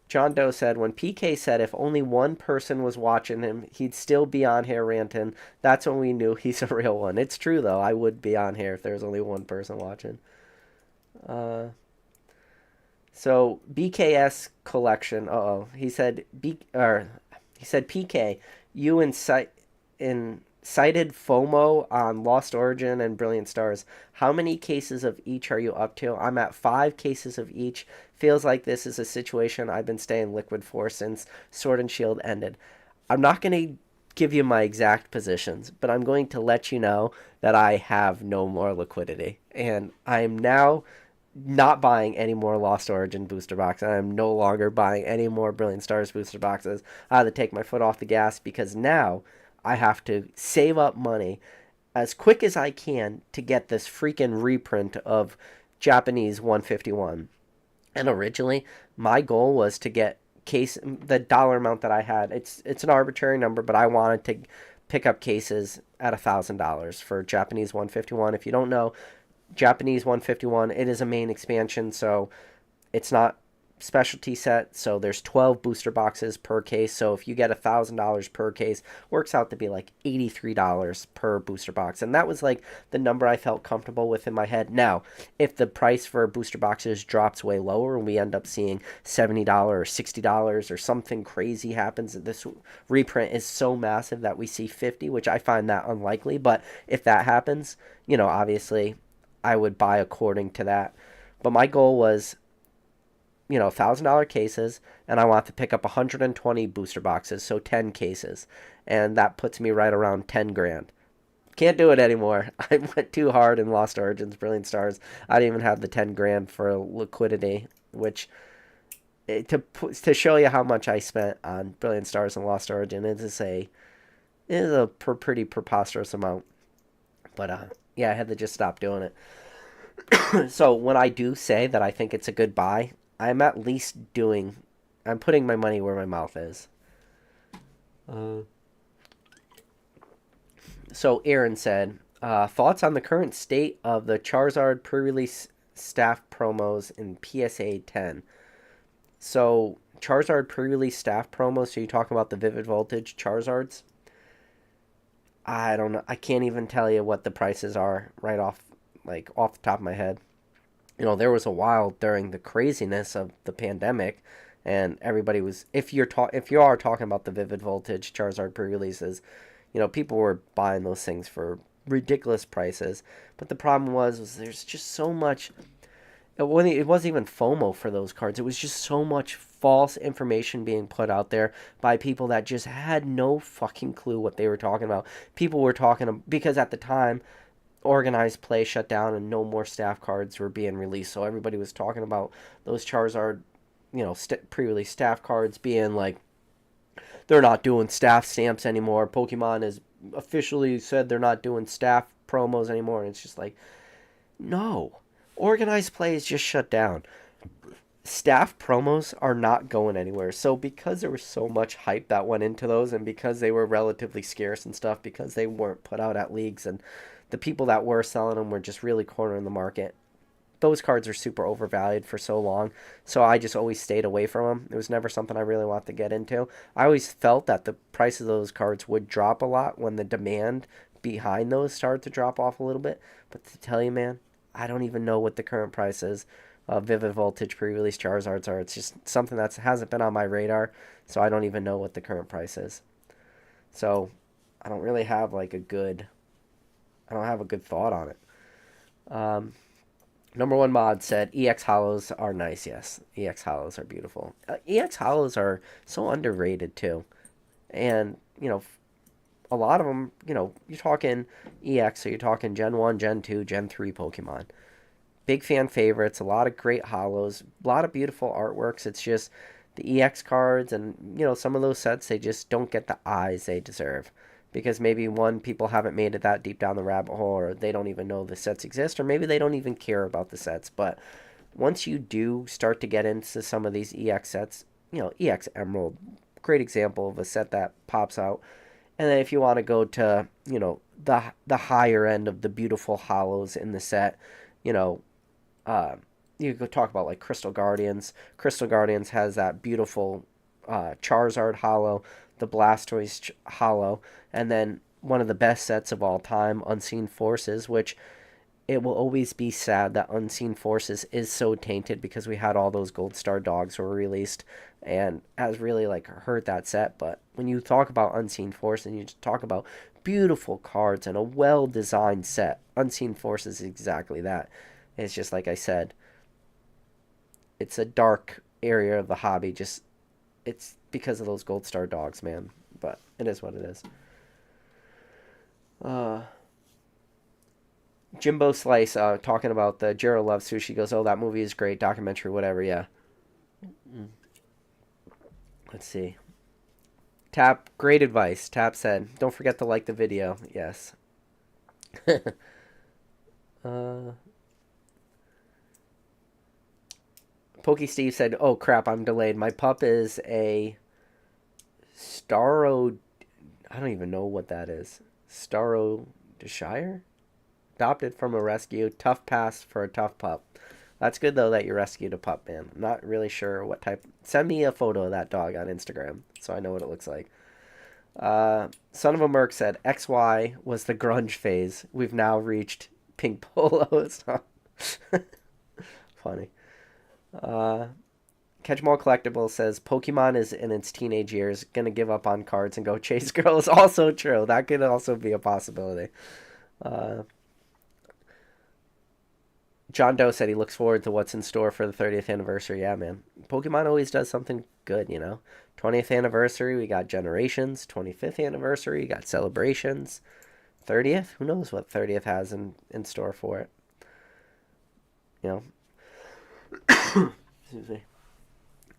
John Doe said, when PK said if only one person was watching him, he'd still be on here ranting. That's when we knew he's a real one. It's true, though. I would be on here if there was only one person watching. So BKS collection. He said PK, you incited FOMO on Lost Origin and Brilliant Stars. How many cases of each are you up to? I'm at 5 cases of each. Feels like this is a situation I've been staying liquid for since Sword and Shield ended. I'm not going to give you my exact positions, but I'm going to let you know that I have no more liquidity. And I am now not buying any more Lost Origin booster boxes. I am no longer buying any more Brilliant Stars booster boxes. I had to take my foot off the gas because now I have to save up money as quick as I can to get this freaking reprint of Japanese 151. And originally, my goal was to get the dollar amount that I had. It's an arbitrary number, but I wanted to pick up cases at $1,000 for Japanese 151. If you don't know, Japanese 151, it is a main expansion, so it's not specialty set, so there's 12 booster boxes per case. So if you get $1,000 per case, works out to be like $83 per booster box, and that was like the number I felt comfortable with in my head. Now, if the price for booster boxes drops way lower and we end up seeing $70 or $60 or something crazy happens, this reprint is so massive that we see 50, which I find that unlikely, but if that happens, obviously I would buy according to that. But my goal was $1,000 cases, and I want to pick up 120 booster boxes, so 10 cases, and that puts me right around 10 grand. Can't do it anymore. I went too hard in Lost Origins, Brilliant Stars. I didn't even have the 10 grand for liquidity, which to show you how much I spent on Brilliant Stars and Lost Origin, it is a It is a pretty preposterous amount. But yeah, I had to just stop doing it. So when I do say that I think it's a good buy, I'm at least doing. I'm putting my money where my mouth is. Uh, so Aaron said, thoughts on the current state of the Charizard pre-release staff promos in PSA 10. So Charizard pre-release staff promos. So you talking about the Vivid Voltage Charizards? I don't know. I can't even tell you what the prices are right off the top of my head. There was a while during the craziness of the pandemic, and everybody was. If you are talking about the Vivid Voltage Charizard pre-releases, people were buying those things for ridiculous prices. But the problem was there's just so much. It wasn't even FOMO for those cards. It was just so much false information being put out there by people that just had no fucking clue what they were talking about. People were talking because at the time organized play shut down and no more staff cards were being released. So everybody was talking about those Charizard, pre-release staff cards being like they're not doing staff stamps anymore. Pokemon has officially said they're not doing staff promos anymore. And it's just like, no. Organized play is just shut down. Staff promos are not going anywhere. So because there was so much hype that went into those and because they were relatively scarce and stuff, because they weren't put out at leagues and the people that were selling them were just really cornering the market, those cards are super overvalued for so long. So I just always stayed away from them. It was never something I really wanted to get into. I always felt that the price of those cards would drop a lot when the demand behind those started to drop off a little bit. But to tell you, man, I don't even know what the current price is of Vivid Voltage pre-release Charizards are. It's just something that hasn't been on my radar, so I don't even know what the current price is. So I don't really have like a good. I don't have a good thought on it. Um, Number one mod said EX Hollows are nice. Yes, EX Hollows are beautiful. EX Hollows are so underrated too, and a lot of them. You're talking EX, so you're talking Gen 1, Gen 2, Gen 3 Pokemon. Big fan favorites. A lot of great hollows. A lot of beautiful artworks. It's just the EX cards and some of those sets, they just don't get the eyes they deserve because maybe one, people haven't made it that deep down the rabbit hole, or they don't even know the sets exist, or maybe they don't even care about the sets. But once you do start to get into some of these EX sets, EX Emerald, great example of a set that pops out. And then if you want to go to the higher end of the beautiful hollows in the set, you know uh, you could talk about like Crystal Guardians. Crystal Guardians has that beautiful Charizard hollow, the Blastoise hollow, and then one of the best sets of all time, Unseen Forces, which it will always be sad that Unseen Forces is so tainted because we had all those Gold Star dogs were released and has really like hurt that set. But when you talk about Unseen Force and you just talk about beautiful cards and a well designed set, Unseen Forces is exactly that. It's just like I said, it's a dark area of the hobby. Just it's because of those Gold Star dogs, man. But it is what it is. Uh, Jimbo Slice talking about the Jiro Love Sushi goes, oh, that movie is great, documentary, whatever. Yeah. Let's see. Tap, great advice. Tap said, don't forget to like the video. Yes. uh, Pokey Steve said, oh crap, I'm delayed. My pup is a Staro. I don't even know what that is. Staro Shire? Adopted from a rescue. Tough pass for a tough pup. That's good though that you rescued a pup, man. I'm not really sure what type. Send me a photo of that dog on Instagram so I know what it looks like. Son of a Merc said XY was the grunge phase. We've now reached pink polos. Funny. Uh, Catch 'em All Collectible says Pokemon is in its teenage years, gonna give up on cards and go chase girls. Also true. That could also be a possibility. Uh, John Doe said he looks forward to what's in store for the 30th anniversary. Yeah, man. Pokemon always does something good. 20th anniversary, we got Generations. 25th anniversary, we got Celebrations. 30th, who knows what 30th has in store for it. You know. Excuse me.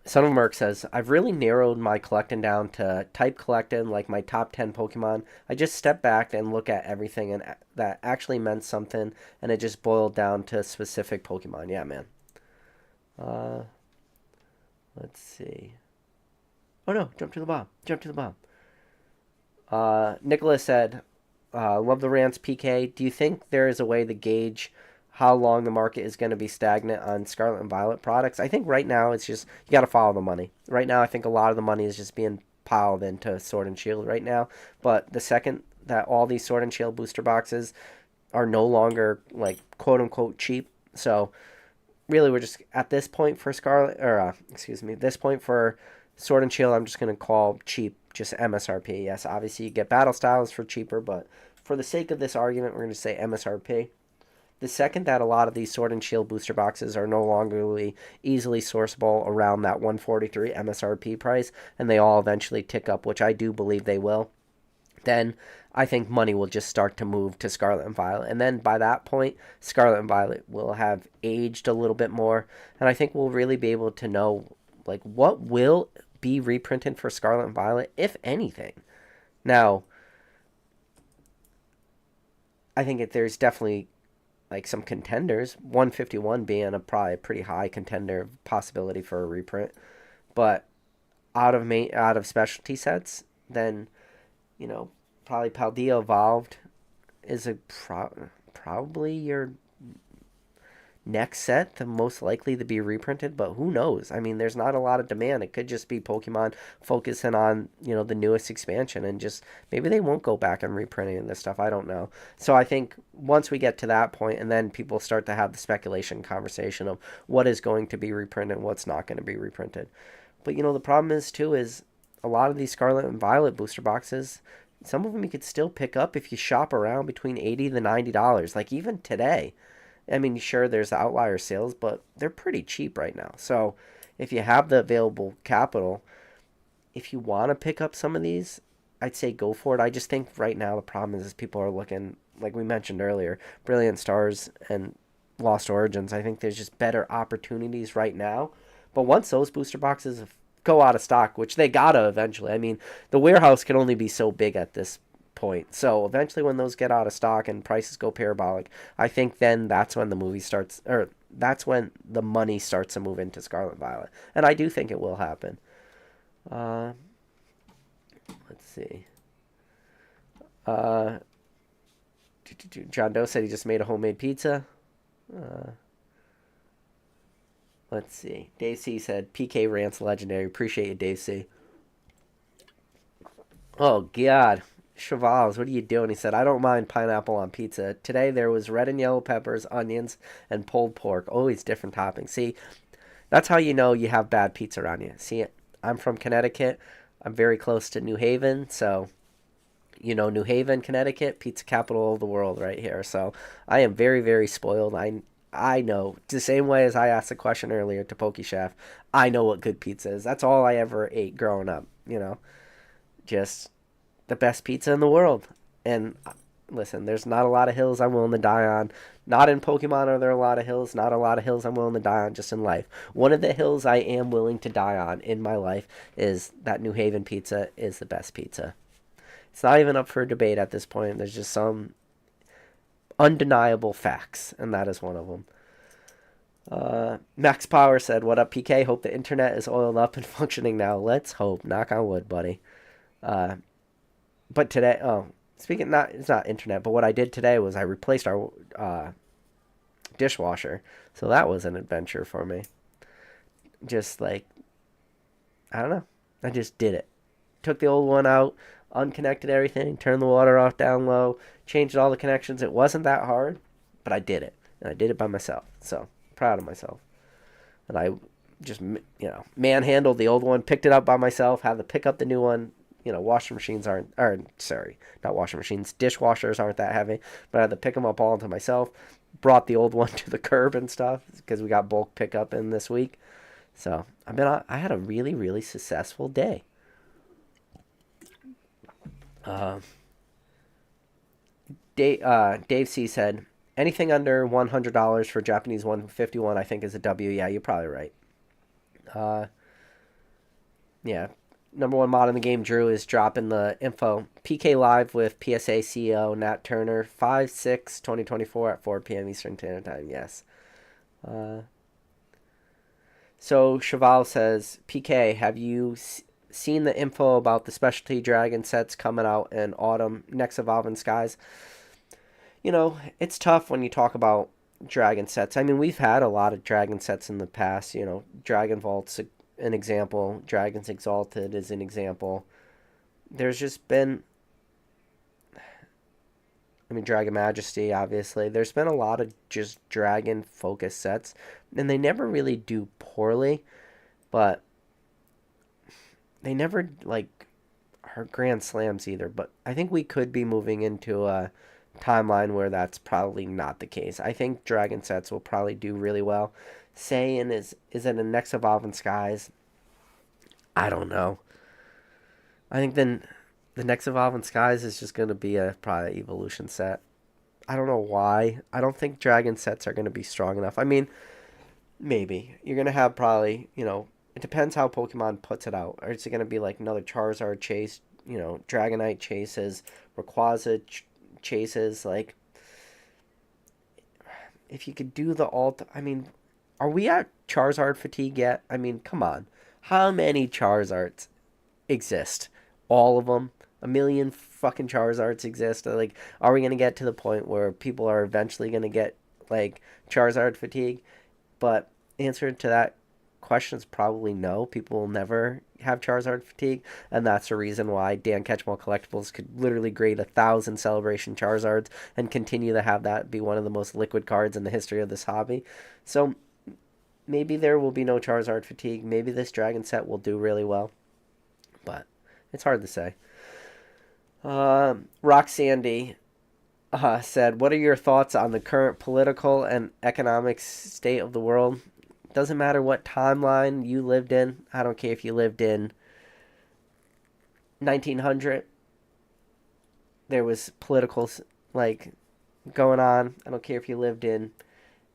Son of Merc says, I've really narrowed my collecting down to type collecting, like my top 10 Pokemon. I just step back and look at everything and that actually meant something, and it just boiled down to specific Pokemon. Yeah, man. Uh, let's see. Oh no, jump to the bomb. Jump to the bomb. Nicholas said, love the rants, PK. Do you think there is a way to gauge how long the market is going to be stagnant on Scarlet and Violet products? I think right now it's just, you got to follow the money. Right now, I think a lot of the money is just being piled into Sword and Shield right now. But the second that all these Sword and Shield booster boxes are no longer, like, quote unquote cheap, so really we're just at this point for Scarlet, or excuse me, this point for Sword and Shield, I'm just going to call cheap just MSRP. Yes, obviously you get battle styles for cheaper, but for the sake of this argument, we're going to say MSRP. The second that a lot of these Sword and Shield booster boxes are no longer easily sourceable around that 143 MSRP price, and they all eventually tick up, which I do believe they will, then I think money will just start to move to Scarlet and Violet. And then by that point, Scarlet and Violet will have aged a little bit more. And I think we'll really be able to know, like, what will be reprinted for Scarlet and Violet, if anything. Now, I think there's definitely, like, some contenders. 151 being probably a pretty high contender possibility for a reprint. But out of specialty sets, then you know, probably Paldea Evolved is probably your next set, the most likely to be reprinted, but who knows? I mean, there's not a lot of demand. It could just be Pokemon focusing on, the newest expansion, and just maybe they won't go back and reprinting this stuff. I don't know. So I think once we get to that point, and then people start to have the speculation conversation of what is going to be reprinted and what's not going to be reprinted. But, the problem is, too, is a lot of these Scarlet and Violet booster boxes, some of them you could still pick up if you shop around between $80 to $90. Like even today, I mean, sure, there's outlier sales, but they're pretty cheap right now. So if you have the available capital, if you want to pick up some of these, I'd say go for it. I just think right now the problem is people are looking, like we mentioned earlier, Brilliant Stars and Lost Origins. I think there's just better opportunities right now. But once those booster boxes go out of stock, which they gotta eventually. I mean, the warehouse can only be so big at this point. So eventually, when those get out of stock and prices go parabolic, I think then that's when the movie starts, or that's when the money starts to move into Scarlet Violet, and I do think it will happen. Uh, let's see. Uh, John Doe said he just made a homemade pizza. Uh, let's see. Dave C said PK Rants legendary. Appreciate you, Dave C. Oh God, Chavals, what are you doing? He said, I don't mind pineapple on pizza. Today there was red and yellow peppers, onions, and pulled pork. Always different toppings. See, that's how you know you have bad pizza around you. See, I'm from Connecticut. I'm very close to New Haven, so New Haven, Connecticut, pizza capital of the world right here. So I am very, very spoiled. I know, the same way as I asked the question earlier to Pokey Chef, I know what good pizza is. That's all I ever ate growing up. Just the best pizza in the world. And listen, there's not a lot of hills I'm willing to die on. Not in Pokemon are there a lot of hills. Not a lot of hills I'm willing to die on just in life. One of the hills I am willing to die on in my life is that New Haven pizza is the best pizza. It's not even up for debate at this point. There's just some undeniable facts, and that is one of them. Max Power said, what up, PK? Hope the internet is oiled up and functioning now. Let's hope. Knock on wood, buddy. But today, speaking, it's not internet, but what I did today was I replaced our dishwasher. So that was an adventure for me. Just like, I don't know. I just did it. Took the old one out, unconnected everything, turned the water off down low, changed all the connections. It wasn't that hard, but I did it. And I did it by myself. So, proud of myself. And I just, manhandled the old one, picked it up by myself, had to pick up the new one. Washing machines not washing machines, dishwashers aren't that heavy, but I had to pick them up all to myself. Brought the old one to the curb and stuff because we got bulk pickup in this week. So I had a really, really successful day. Dave C said, anything under $100 for Japanese 151 I think is a W. Yeah, you're probably right. Yeah. Number one mod in the game, Drew, is dropping the info. PK Live with PSA CEO Nat Turner, 5/6/2024 at 4 p.m. Eastern Standard Time. Yes. Uh, so Cheval says, PK, have you seen the info about the specialty dragon sets coming out in autumn, next Evolving Skies? You know, it's tough when you talk about dragon sets. I mean, we've had a lot of dragon sets in the past. You know, Dragon Vault's an example. Dragons Exalted is an example. There's just been, I mean, Dragon Majesty, obviously. There's been a lot of just dragon focused sets, and they never really do poorly, but they never, like, are grand slams either. But I think we could be moving into a timeline where that's probably not the case. I think dragon sets will probably do really well. Saiyan is it a next Evolving Skies? I don't know. I think then the next Evolving Skies is just going to be a probably evolution set. I don't know why. I don't think dragon sets are going to be strong enough. I mean, maybe. You're going to have probably, it depends how Pokemon puts it out. Or is it going to be like another Charizard chase, Dragonite chases, Rayquaza chases? Like, if you could do the alt. I mean, are we at Charizard fatigue yet? I mean, come on. How many Charizards exist? All of them? A million fucking Charizards exist? Like, are we going to get to the point where people are eventually going to get, like, Charizard fatigue? But answer to that question is probably no. People will never have Charizard fatigue, and that's the reason why Dan Ketchum Collectibles could literally grade 1,000 Celebration Charizards and continue to have that be one of the most liquid cards in the history of this hobby. So maybe there will be no Charizard fatigue. Maybe this Dragon set will do really well, but it's hard to say. Rock Sandy said, "What are your thoughts on the current political and economic state of the world? Doesn't matter what timeline you lived in. I don't care if you lived in 1900. There was political like going on. I don't care if you lived in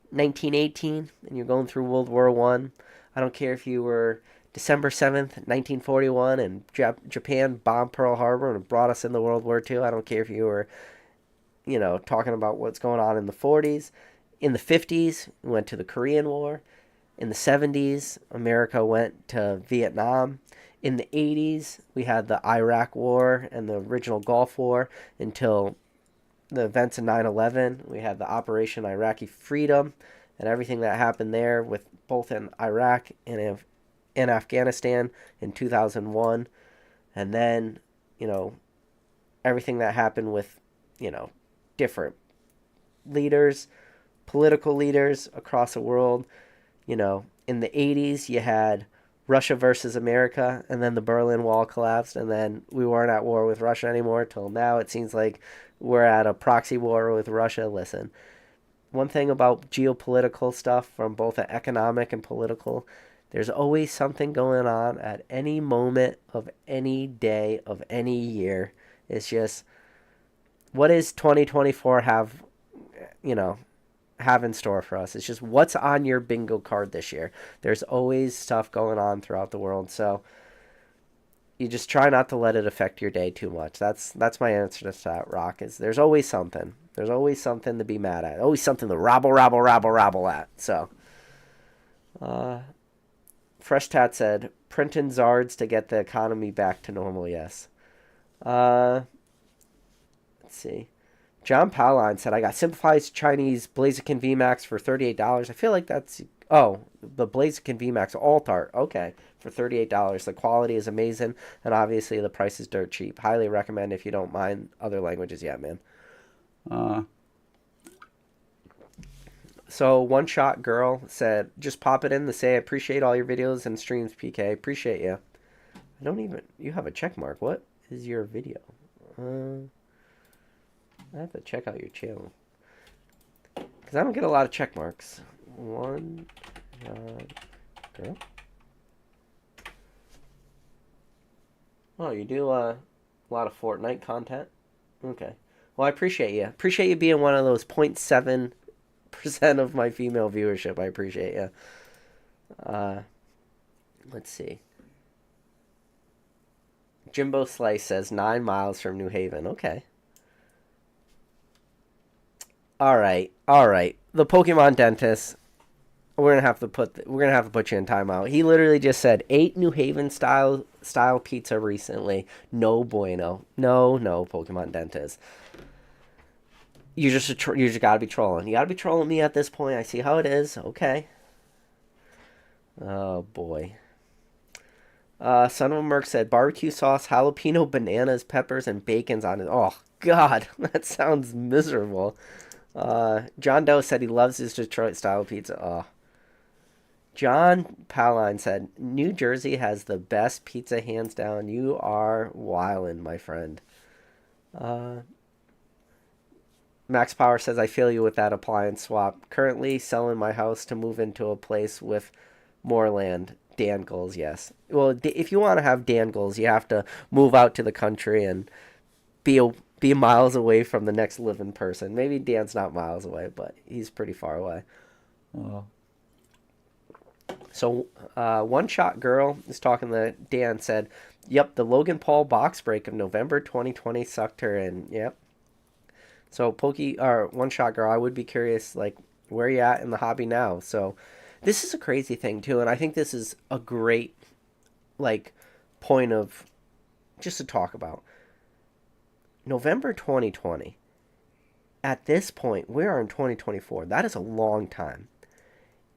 1918 and you're going through World War One. I don't care if you were December 7th, 1941, and Japan bombed Pearl Harbor and brought us into World War II. I don't care if you were, talking about what's going on in the 40s. In the 50s, we went to the Korean War. In the 70s, America went to Vietnam. In the 80s, we had the Iraq War and the original Gulf War until the events of 9/11. We had the Operation Iraqi Freedom and everything that happened there with both in Iraq and in Afghanistan in 2001. And then, everything that happened with, different leaders, political leaders across the world. In the 80s, you had Russia versus America, and then the Berlin Wall collapsed, and then we weren't at war with Russia anymore till now. It seems like we're at a proxy war with Russia. Listen, one thing about geopolitical stuff from both an economic and political, there's always something going on at any moment of any day of any year. It's just, what does 2024 have in store for us? It's just what's on your bingo card this year. There's always stuff going on throughout the world, so you just try not to let it affect your day too much. That's my answer to that, Rock. Is there's always something. There's always something to be mad at. Always something to rabble at. So, Fresh Tat said, printing Zards to get the economy back to normal. Yes. Let's see. John Pauline said, I got simplified Chinese Blaziken VMAX for $38. I feel like that's... Oh, the Blaziken VMAX alt art. Okay, for $38. The quality is amazing, and obviously the price is dirt cheap. Highly recommend if you don't mind other languages yet, man. So, One Shot Girl said, just pop it in to say, I appreciate all your videos and streams, PK. Appreciate you. I don't even... You have a check mark. What is your video? I have to check out your channel. Because I don't get a lot of check marks. One girl. Oh, you do a lot of Fortnite content? Okay. Well, I appreciate you. Appreciate you being one of those 0.7% of my female viewership. I appreciate you. Let's see. Jimbo Slice says 9 miles from New Haven. Okay. All right. All right. The Pokemon dentist. We're gonna have to put you in timeout. He literally just said 8 New Haven style pizza recently. No bueno. No, no, Pokemon dentist. You just gotta be trolling. You gotta be trolling me at this point. I see how it is. Okay. Oh boy. Son of a Merc said barbecue sauce, jalapeno, bananas, peppers, and bacon's on it. Oh God, that sounds miserable. John Doe said he loves his Detroit style pizza. Oh. John Paline said New Jersey has the best pizza hands down. You are wildin', my friend. Uh, Max Power says I feel you with that appliance swap. Currently selling my house to move into a place with more land. Dan goals, yes. Well, if you want to have Dan goals, you have to move out to the country and be a, be miles away from the next living person. Maybe Dan's not miles away, but he's pretty far away. Oh. So, One Shot Girl is talking to Dan. Said, "Yep, the Logan Paul box break of November 2020 sucked her in." Yep. So, One Shot Girl, I would be curious, like, where you at in the hobby now? So, this is a crazy thing too, and I think this is a great, like, point of just to talk about. November 2020. At this point, we are in 2024. That is a long time.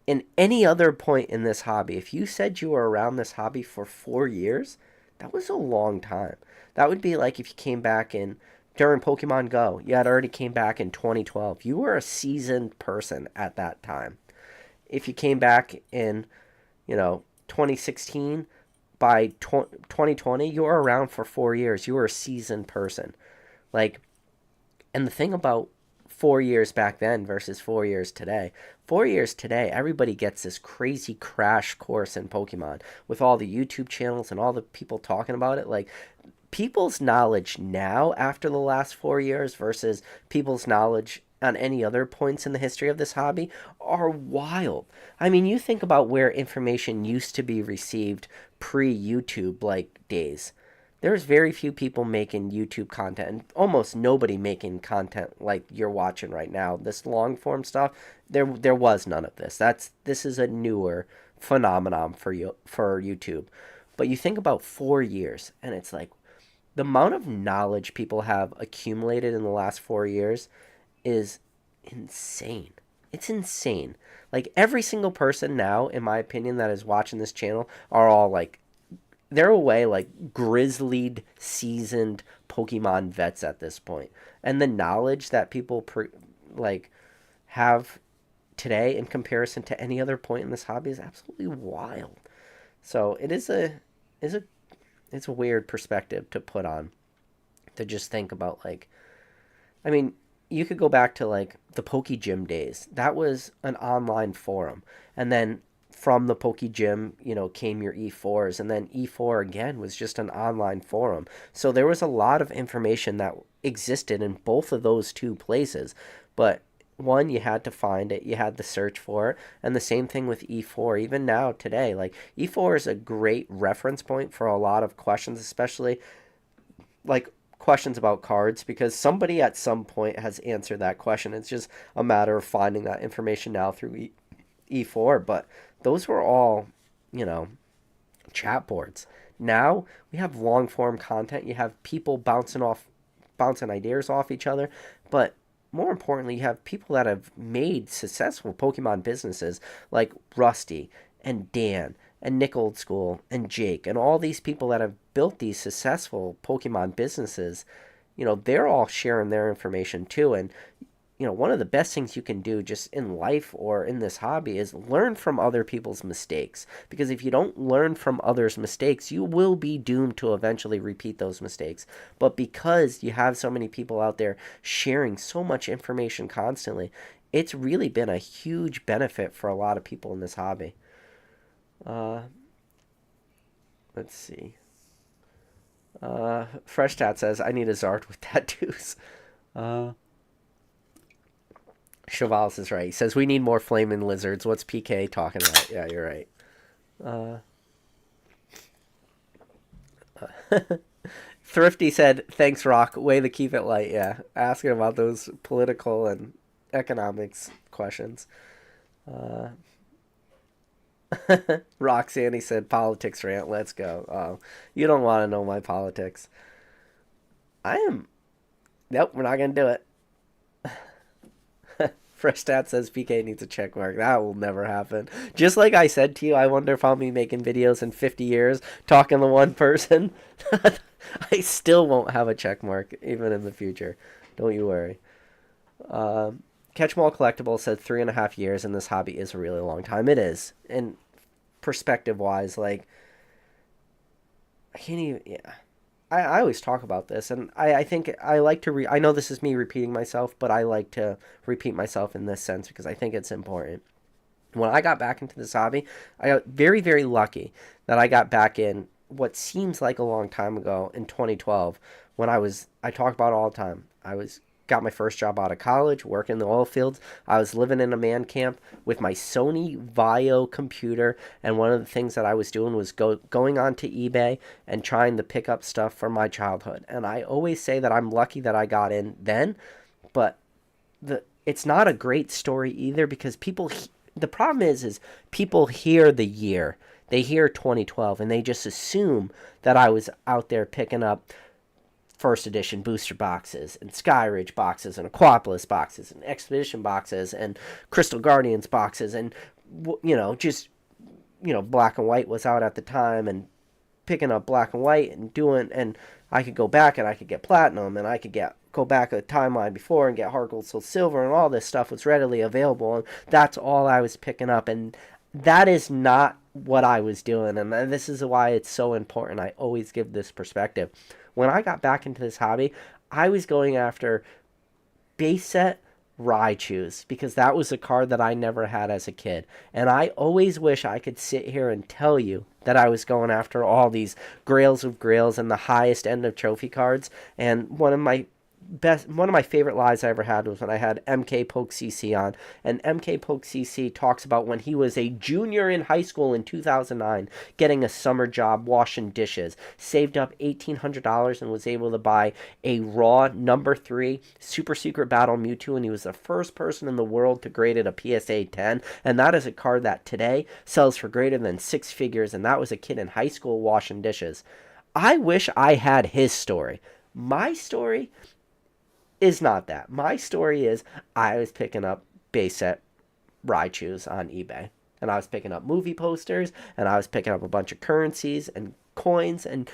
In any other point in this hobby, if you said you were around this hobby for 4 years, that was a long time. That would be like if you came back in during Pokemon Go. You had already came back in 2012. You were a seasoned person at that time. If you came back in, 2016, by 2020, you were around for 4 years. You were a seasoned person. Like, and the thing about 4 years back then versus 4 years today, 4 years today, everybody gets this crazy crash course in Pokemon with all the YouTube channels and all the people talking about it. Like, people's knowledge now after the last 4 years versus people's knowledge on any other points in the history of this hobby are wild. I mean, you think about where information used to be received pre YouTube like days. There's very few people making YouTube content, and almost nobody making content like you're watching right now. This long form stuff, there was none of this. This is a newer phenomenon for YouTube. But you think about 4 years, and it's like the amount of knowledge people have accumulated in the last 4 years is insane. It's insane. Like every single person now, in my opinion, that is watching this channel are all like they're away like grizzlied, seasoned Pokemon vets at this point, and the knowledge that people like have today in comparison to any other point in this hobby is absolutely wild. So it is a it's a weird perspective to put on to just think about like I mean you could go back to like the Poke Gym days. That was an online forum, and then from the Poke Gym, came your E4s, and then E4 again was just an online forum. So there was a lot of information that existed in both of those two places. But one, you had to find it, you had to search for it, and the same thing with E4. Even now, today, like E4 is a great reference point for a lot of questions, especially like questions about cards, because somebody at some point has answered that question. It's just a matter of finding that information now through E4, but those were all, you know, chat boards. Now we have long form content. You have people bouncing ideas off each other, but more importantly, you have people that have made successful Pokemon businesses like Rusty and Dan and Nick Old School and Jake and all these people that have built these successful Pokemon businesses. They're all sharing their information too, and one of the best things you can do just in life or in this hobby is learn from other people's mistakes. Because if you don't learn from others' mistakes, you will be doomed to eventually repeat those mistakes. But because you have so many people out there sharing so much information constantly, it's really been a huge benefit for a lot of people in this hobby. Uh, let's see. Fresh Tat says, I need a Zard with tattoos. Uh, Chavalis is right. He says we need more flaming lizards. What's PK talking about? Yeah, you're right. Uh, Thrifty said, "Thanks, Rock. Way to keep it light." Yeah, asking about those political and economics questions. Uh, Roxanne said, "Politics rant. Let's go." Oh, you don't want to know my politics. I am. Nope, we're not gonna do it. Fresh Stat says PK needs a check mark. That will never happen. Just like I said to you, I wonder if I'll be making videos in 50 years talking to one person. I still won't have a check mark even in the future. Don't you worry. Catch 'em All Collectible said 3.5 years, and this hobby is a really long time. It is. And perspective wise, like, I can't even. Yeah. I always talk about this, and I think I like to. I know this is me repeating myself, but I like to repeat myself in this sense because I think it's important. When I got back into this hobby, I got very, very lucky that I got back in what seems like a long time ago in 2012 when I talk about it all the time. I was got my first job out of college, working in the oil fields. I was living in a man camp with my Sony Vaio computer, and one of the things that I was doing was going onto eBay and trying to pick up stuff from my childhood. And I always say that I'm lucky that I got in then, but it's not a great story either because the problem is people hear the year. They hear 2012 and they just assume that I was out there picking up first edition booster boxes and Sky Ridge boxes and Aquapolis boxes and Expedition boxes and Crystal Guardians boxes and just Black and White was out at the time and picking up Black and White and doing, and I could go back and I could get Platinum and I could go back a timeline before and get Hard Gold, Soul Silver, and all this stuff was readily available, and that's all I was picking up, and that is not what I was doing, and this is why it's so important. I always give this perspective. When I got back into this hobby, I was going after base set Raichus because that was a card that I never had as a kid. And I always wish I could sit here and tell you that I was going after all these grails of grails and the highest end of trophy cards. And one of my favorite lives I ever had was when I had MK Poke CC on, and MK Poke CC talks about when he was a junior in high school in 2009, getting a summer job washing dishes, saved up $1,800 and was able to buy a raw number 3 super secret battle Mewtwo, and he was the first person in the world to grade it a PSA 10, and that is a card that today sells for greater than 6 figures, and that was a kid in high school washing dishes. I wish I had his story. My story is not that. My story is I was picking up base set Raichus on eBay. And I was picking up movie posters, and I was picking up a bunch of currencies and coins and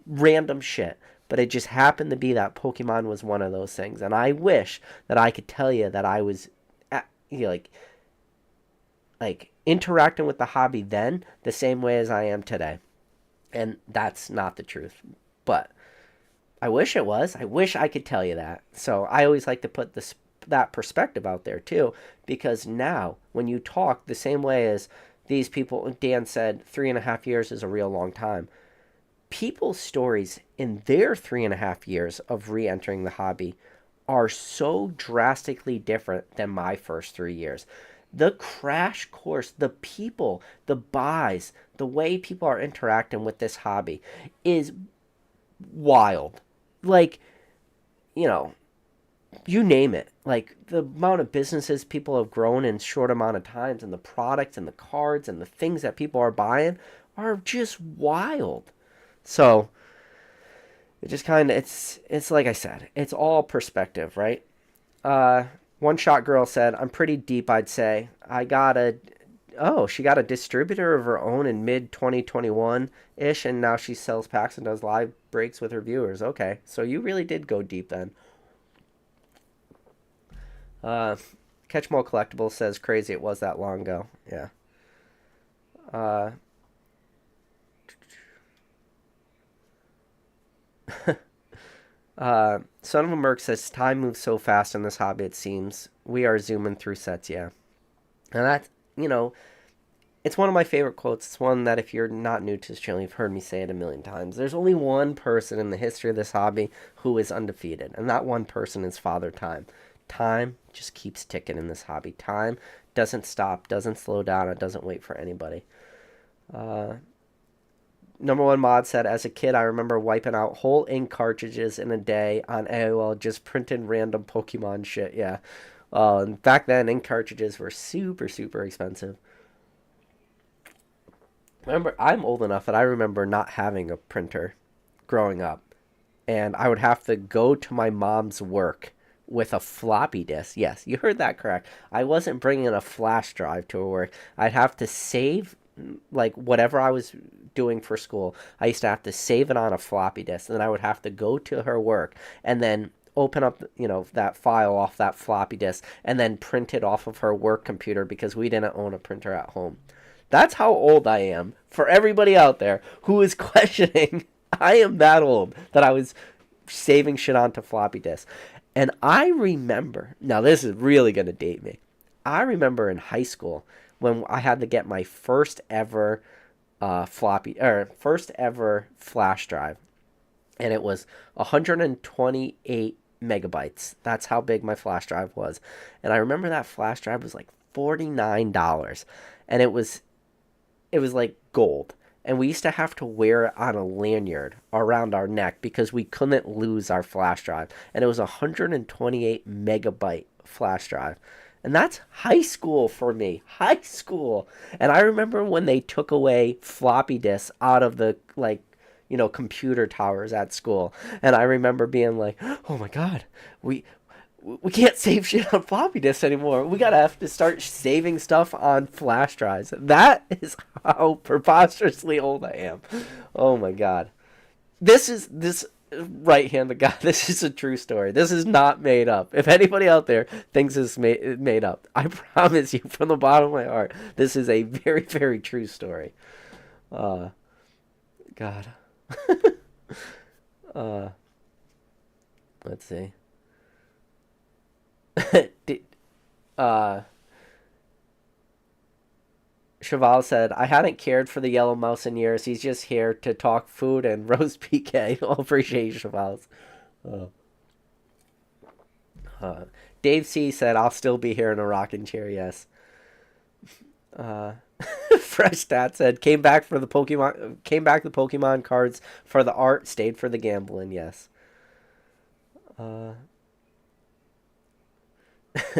random shit. But it just happened to be that Pokemon was one of those things. And I wish that I could tell you that I was like interacting with the hobby then the same way as I am today. And that's not the truth. But I wish it was. I wish I could tell you that. So I always like to put that perspective out there too, because now when you talk the same way as these people, Dan said 3.5 years is a real long time. People's stories in their 3.5 years of re-entering the hobby are so drastically different than my first 3 years. The crash course, the people, the buys, the way people are interacting with this hobby is wild. Like, you name it. Like, the amount of businesses people have grown in short amount of times, and the products and the cards and the things that people are buying are just wild. So it just kind of, it's like I said, it's all perspective, right? One shot girl said, "I'm pretty deep, I'd say. She got a distributor of her own in mid 2021 ish, and now she sells packs and does live breaks with her viewers." Okay, so you really did go deep then. Uh, Catch More Collectibles says, "Crazy it was that long ago." Yeah. Uh, Son of a Merc says, "Time moves so fast in this hobby, it seems. We are zooming through sets, yeah." And that's, it's one of my favorite quotes. It's one that if you're not new to this channel, you've heard me say it a million times. There's only one person in the history of this hobby who is undefeated, and that one person is Father Time. Time just keeps ticking in this hobby. Time doesn't stop, doesn't slow down, it doesn't wait for anybody. Uh, Number one mod said, as a kid, I remember wiping out whole ink cartridges in a day on AOL, just printing random Pokemon shit. Yeah. And back then, ink cartridges were super, super expensive. Remember, I'm old enough that I remember not having a printer growing up. And I would have to go to my mom's work with a floppy disk. Yes, you heard that correct. I wasn't bringing a flash drive to her work. I'd have to save like whatever I was doing for school. I used to have to save it on a floppy disk, and then I would have to go to her work and then open up, that file off that floppy disk and then print it off of her work computer because we didn't own a printer at home. That's how old I am. For everybody out there who is questioning, I am that old that I was saving shit onto floppy disks. And I remember, now this is really going to date me. I remember in high school when I had to get my first ever first ever flash drive. And it was 128 megabytes. That's how big my flash drive was. And I remember that flash drive was like $49. And it was like gold. And we used to have to wear it on a lanyard around our neck because we couldn't lose our flash drive. And it was a 128 megabyte flash drive. And that's high school for me. High school. And I remember when they took away floppy disks out of the, computer towers at school. And I remember being like, oh my God, we can't save shit on floppy disks anymore. We gotta have to start saving stuff on flash drives. That is how preposterously old I am. Oh my God. This right hand of God. This is a true story. This is not made up. If anybody out there thinks it's made up, I promise you from the bottom of my heart, this is a very, very true story. God. Let's see. Cheval said, I hadn't cared for the yellow mouse in years. He's just here to talk food and roast PK. I'll appreciate you, Chevals. Dave C said, I'll still be here in a rocking chair, yes. Fresh Stat said, came back the Pokemon cards for the art, stayed for the gambling, yes.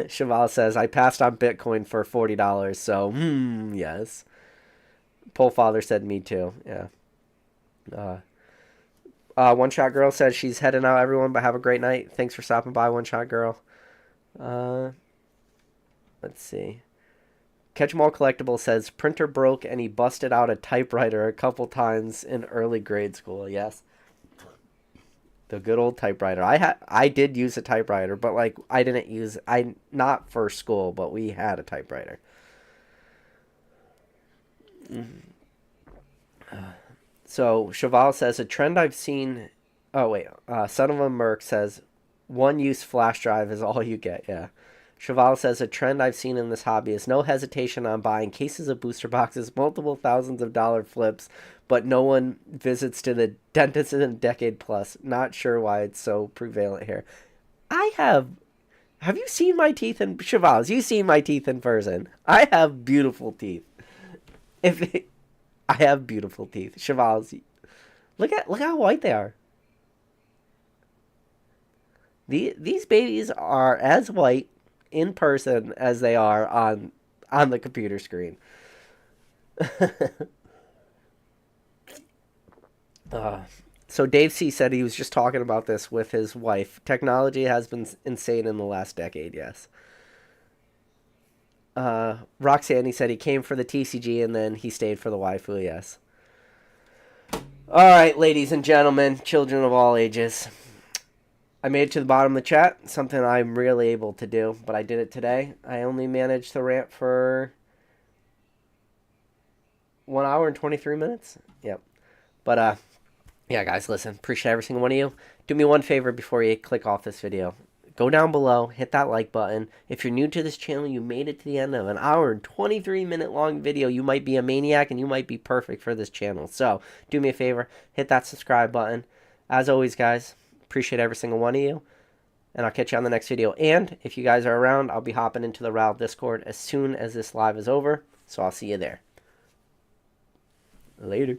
Cheval says, I passed on Bitcoin for $40, so, yes. Pole Father said, me too, yeah. One Shot Girl says she's heading out, everyone, but have a great night. Thanks for stopping by, One Shot Girl. Let's see. Catch 'em All Collectible says, printer broke and he busted out a typewriter a couple times in early grade school, yes. The good old typewriter. I did use a typewriter, but not for school, but we had a typewriter. So Cheval says a trend I've seen. Oh wait, Son of a Merc says one use flash drive is all you get. Yeah. Cheval says a trend I've seen in this hobby is no hesitation on buying cases of booster boxes, multiple thousands of dollar flips, but no one visits to the dentist in a decade plus. Not sure why it's so prevalent here. Have you seen my teeth in Cheval's? You've seen my teeth in person. I have beautiful teeth. I have beautiful teeth. Cheval's. Look how white they are. These babies are as white in person as they are on the computer screen. So Dave C said he was just talking about this with his wife. Technology has been insane in the last decade, yes. Roxanne said he came for the TCG and then he stayed for the waifu, yes. Alright, ladies and gentlemen, children of all ages. I made it to the bottom of the chat, something I'm rarely able to do, but I did it today. I only managed to rant for 1 hour and 23 minutes. Yep. But, yeah, guys, listen, appreciate every single one of you. Do me one favor before you click off this video. Go down below, hit that like button. If you're new to this channel, you made it to the end of an hour and 23-minute long video, you might be a maniac and you might be perfect for this channel. So, do me a favor, hit that subscribe button. As always, guys, appreciate every single one of you. And I'll catch you on the next video. And if you guys are around, I'll be hopping into the RAL Discord as soon as this live is over. So I'll see you there. Later.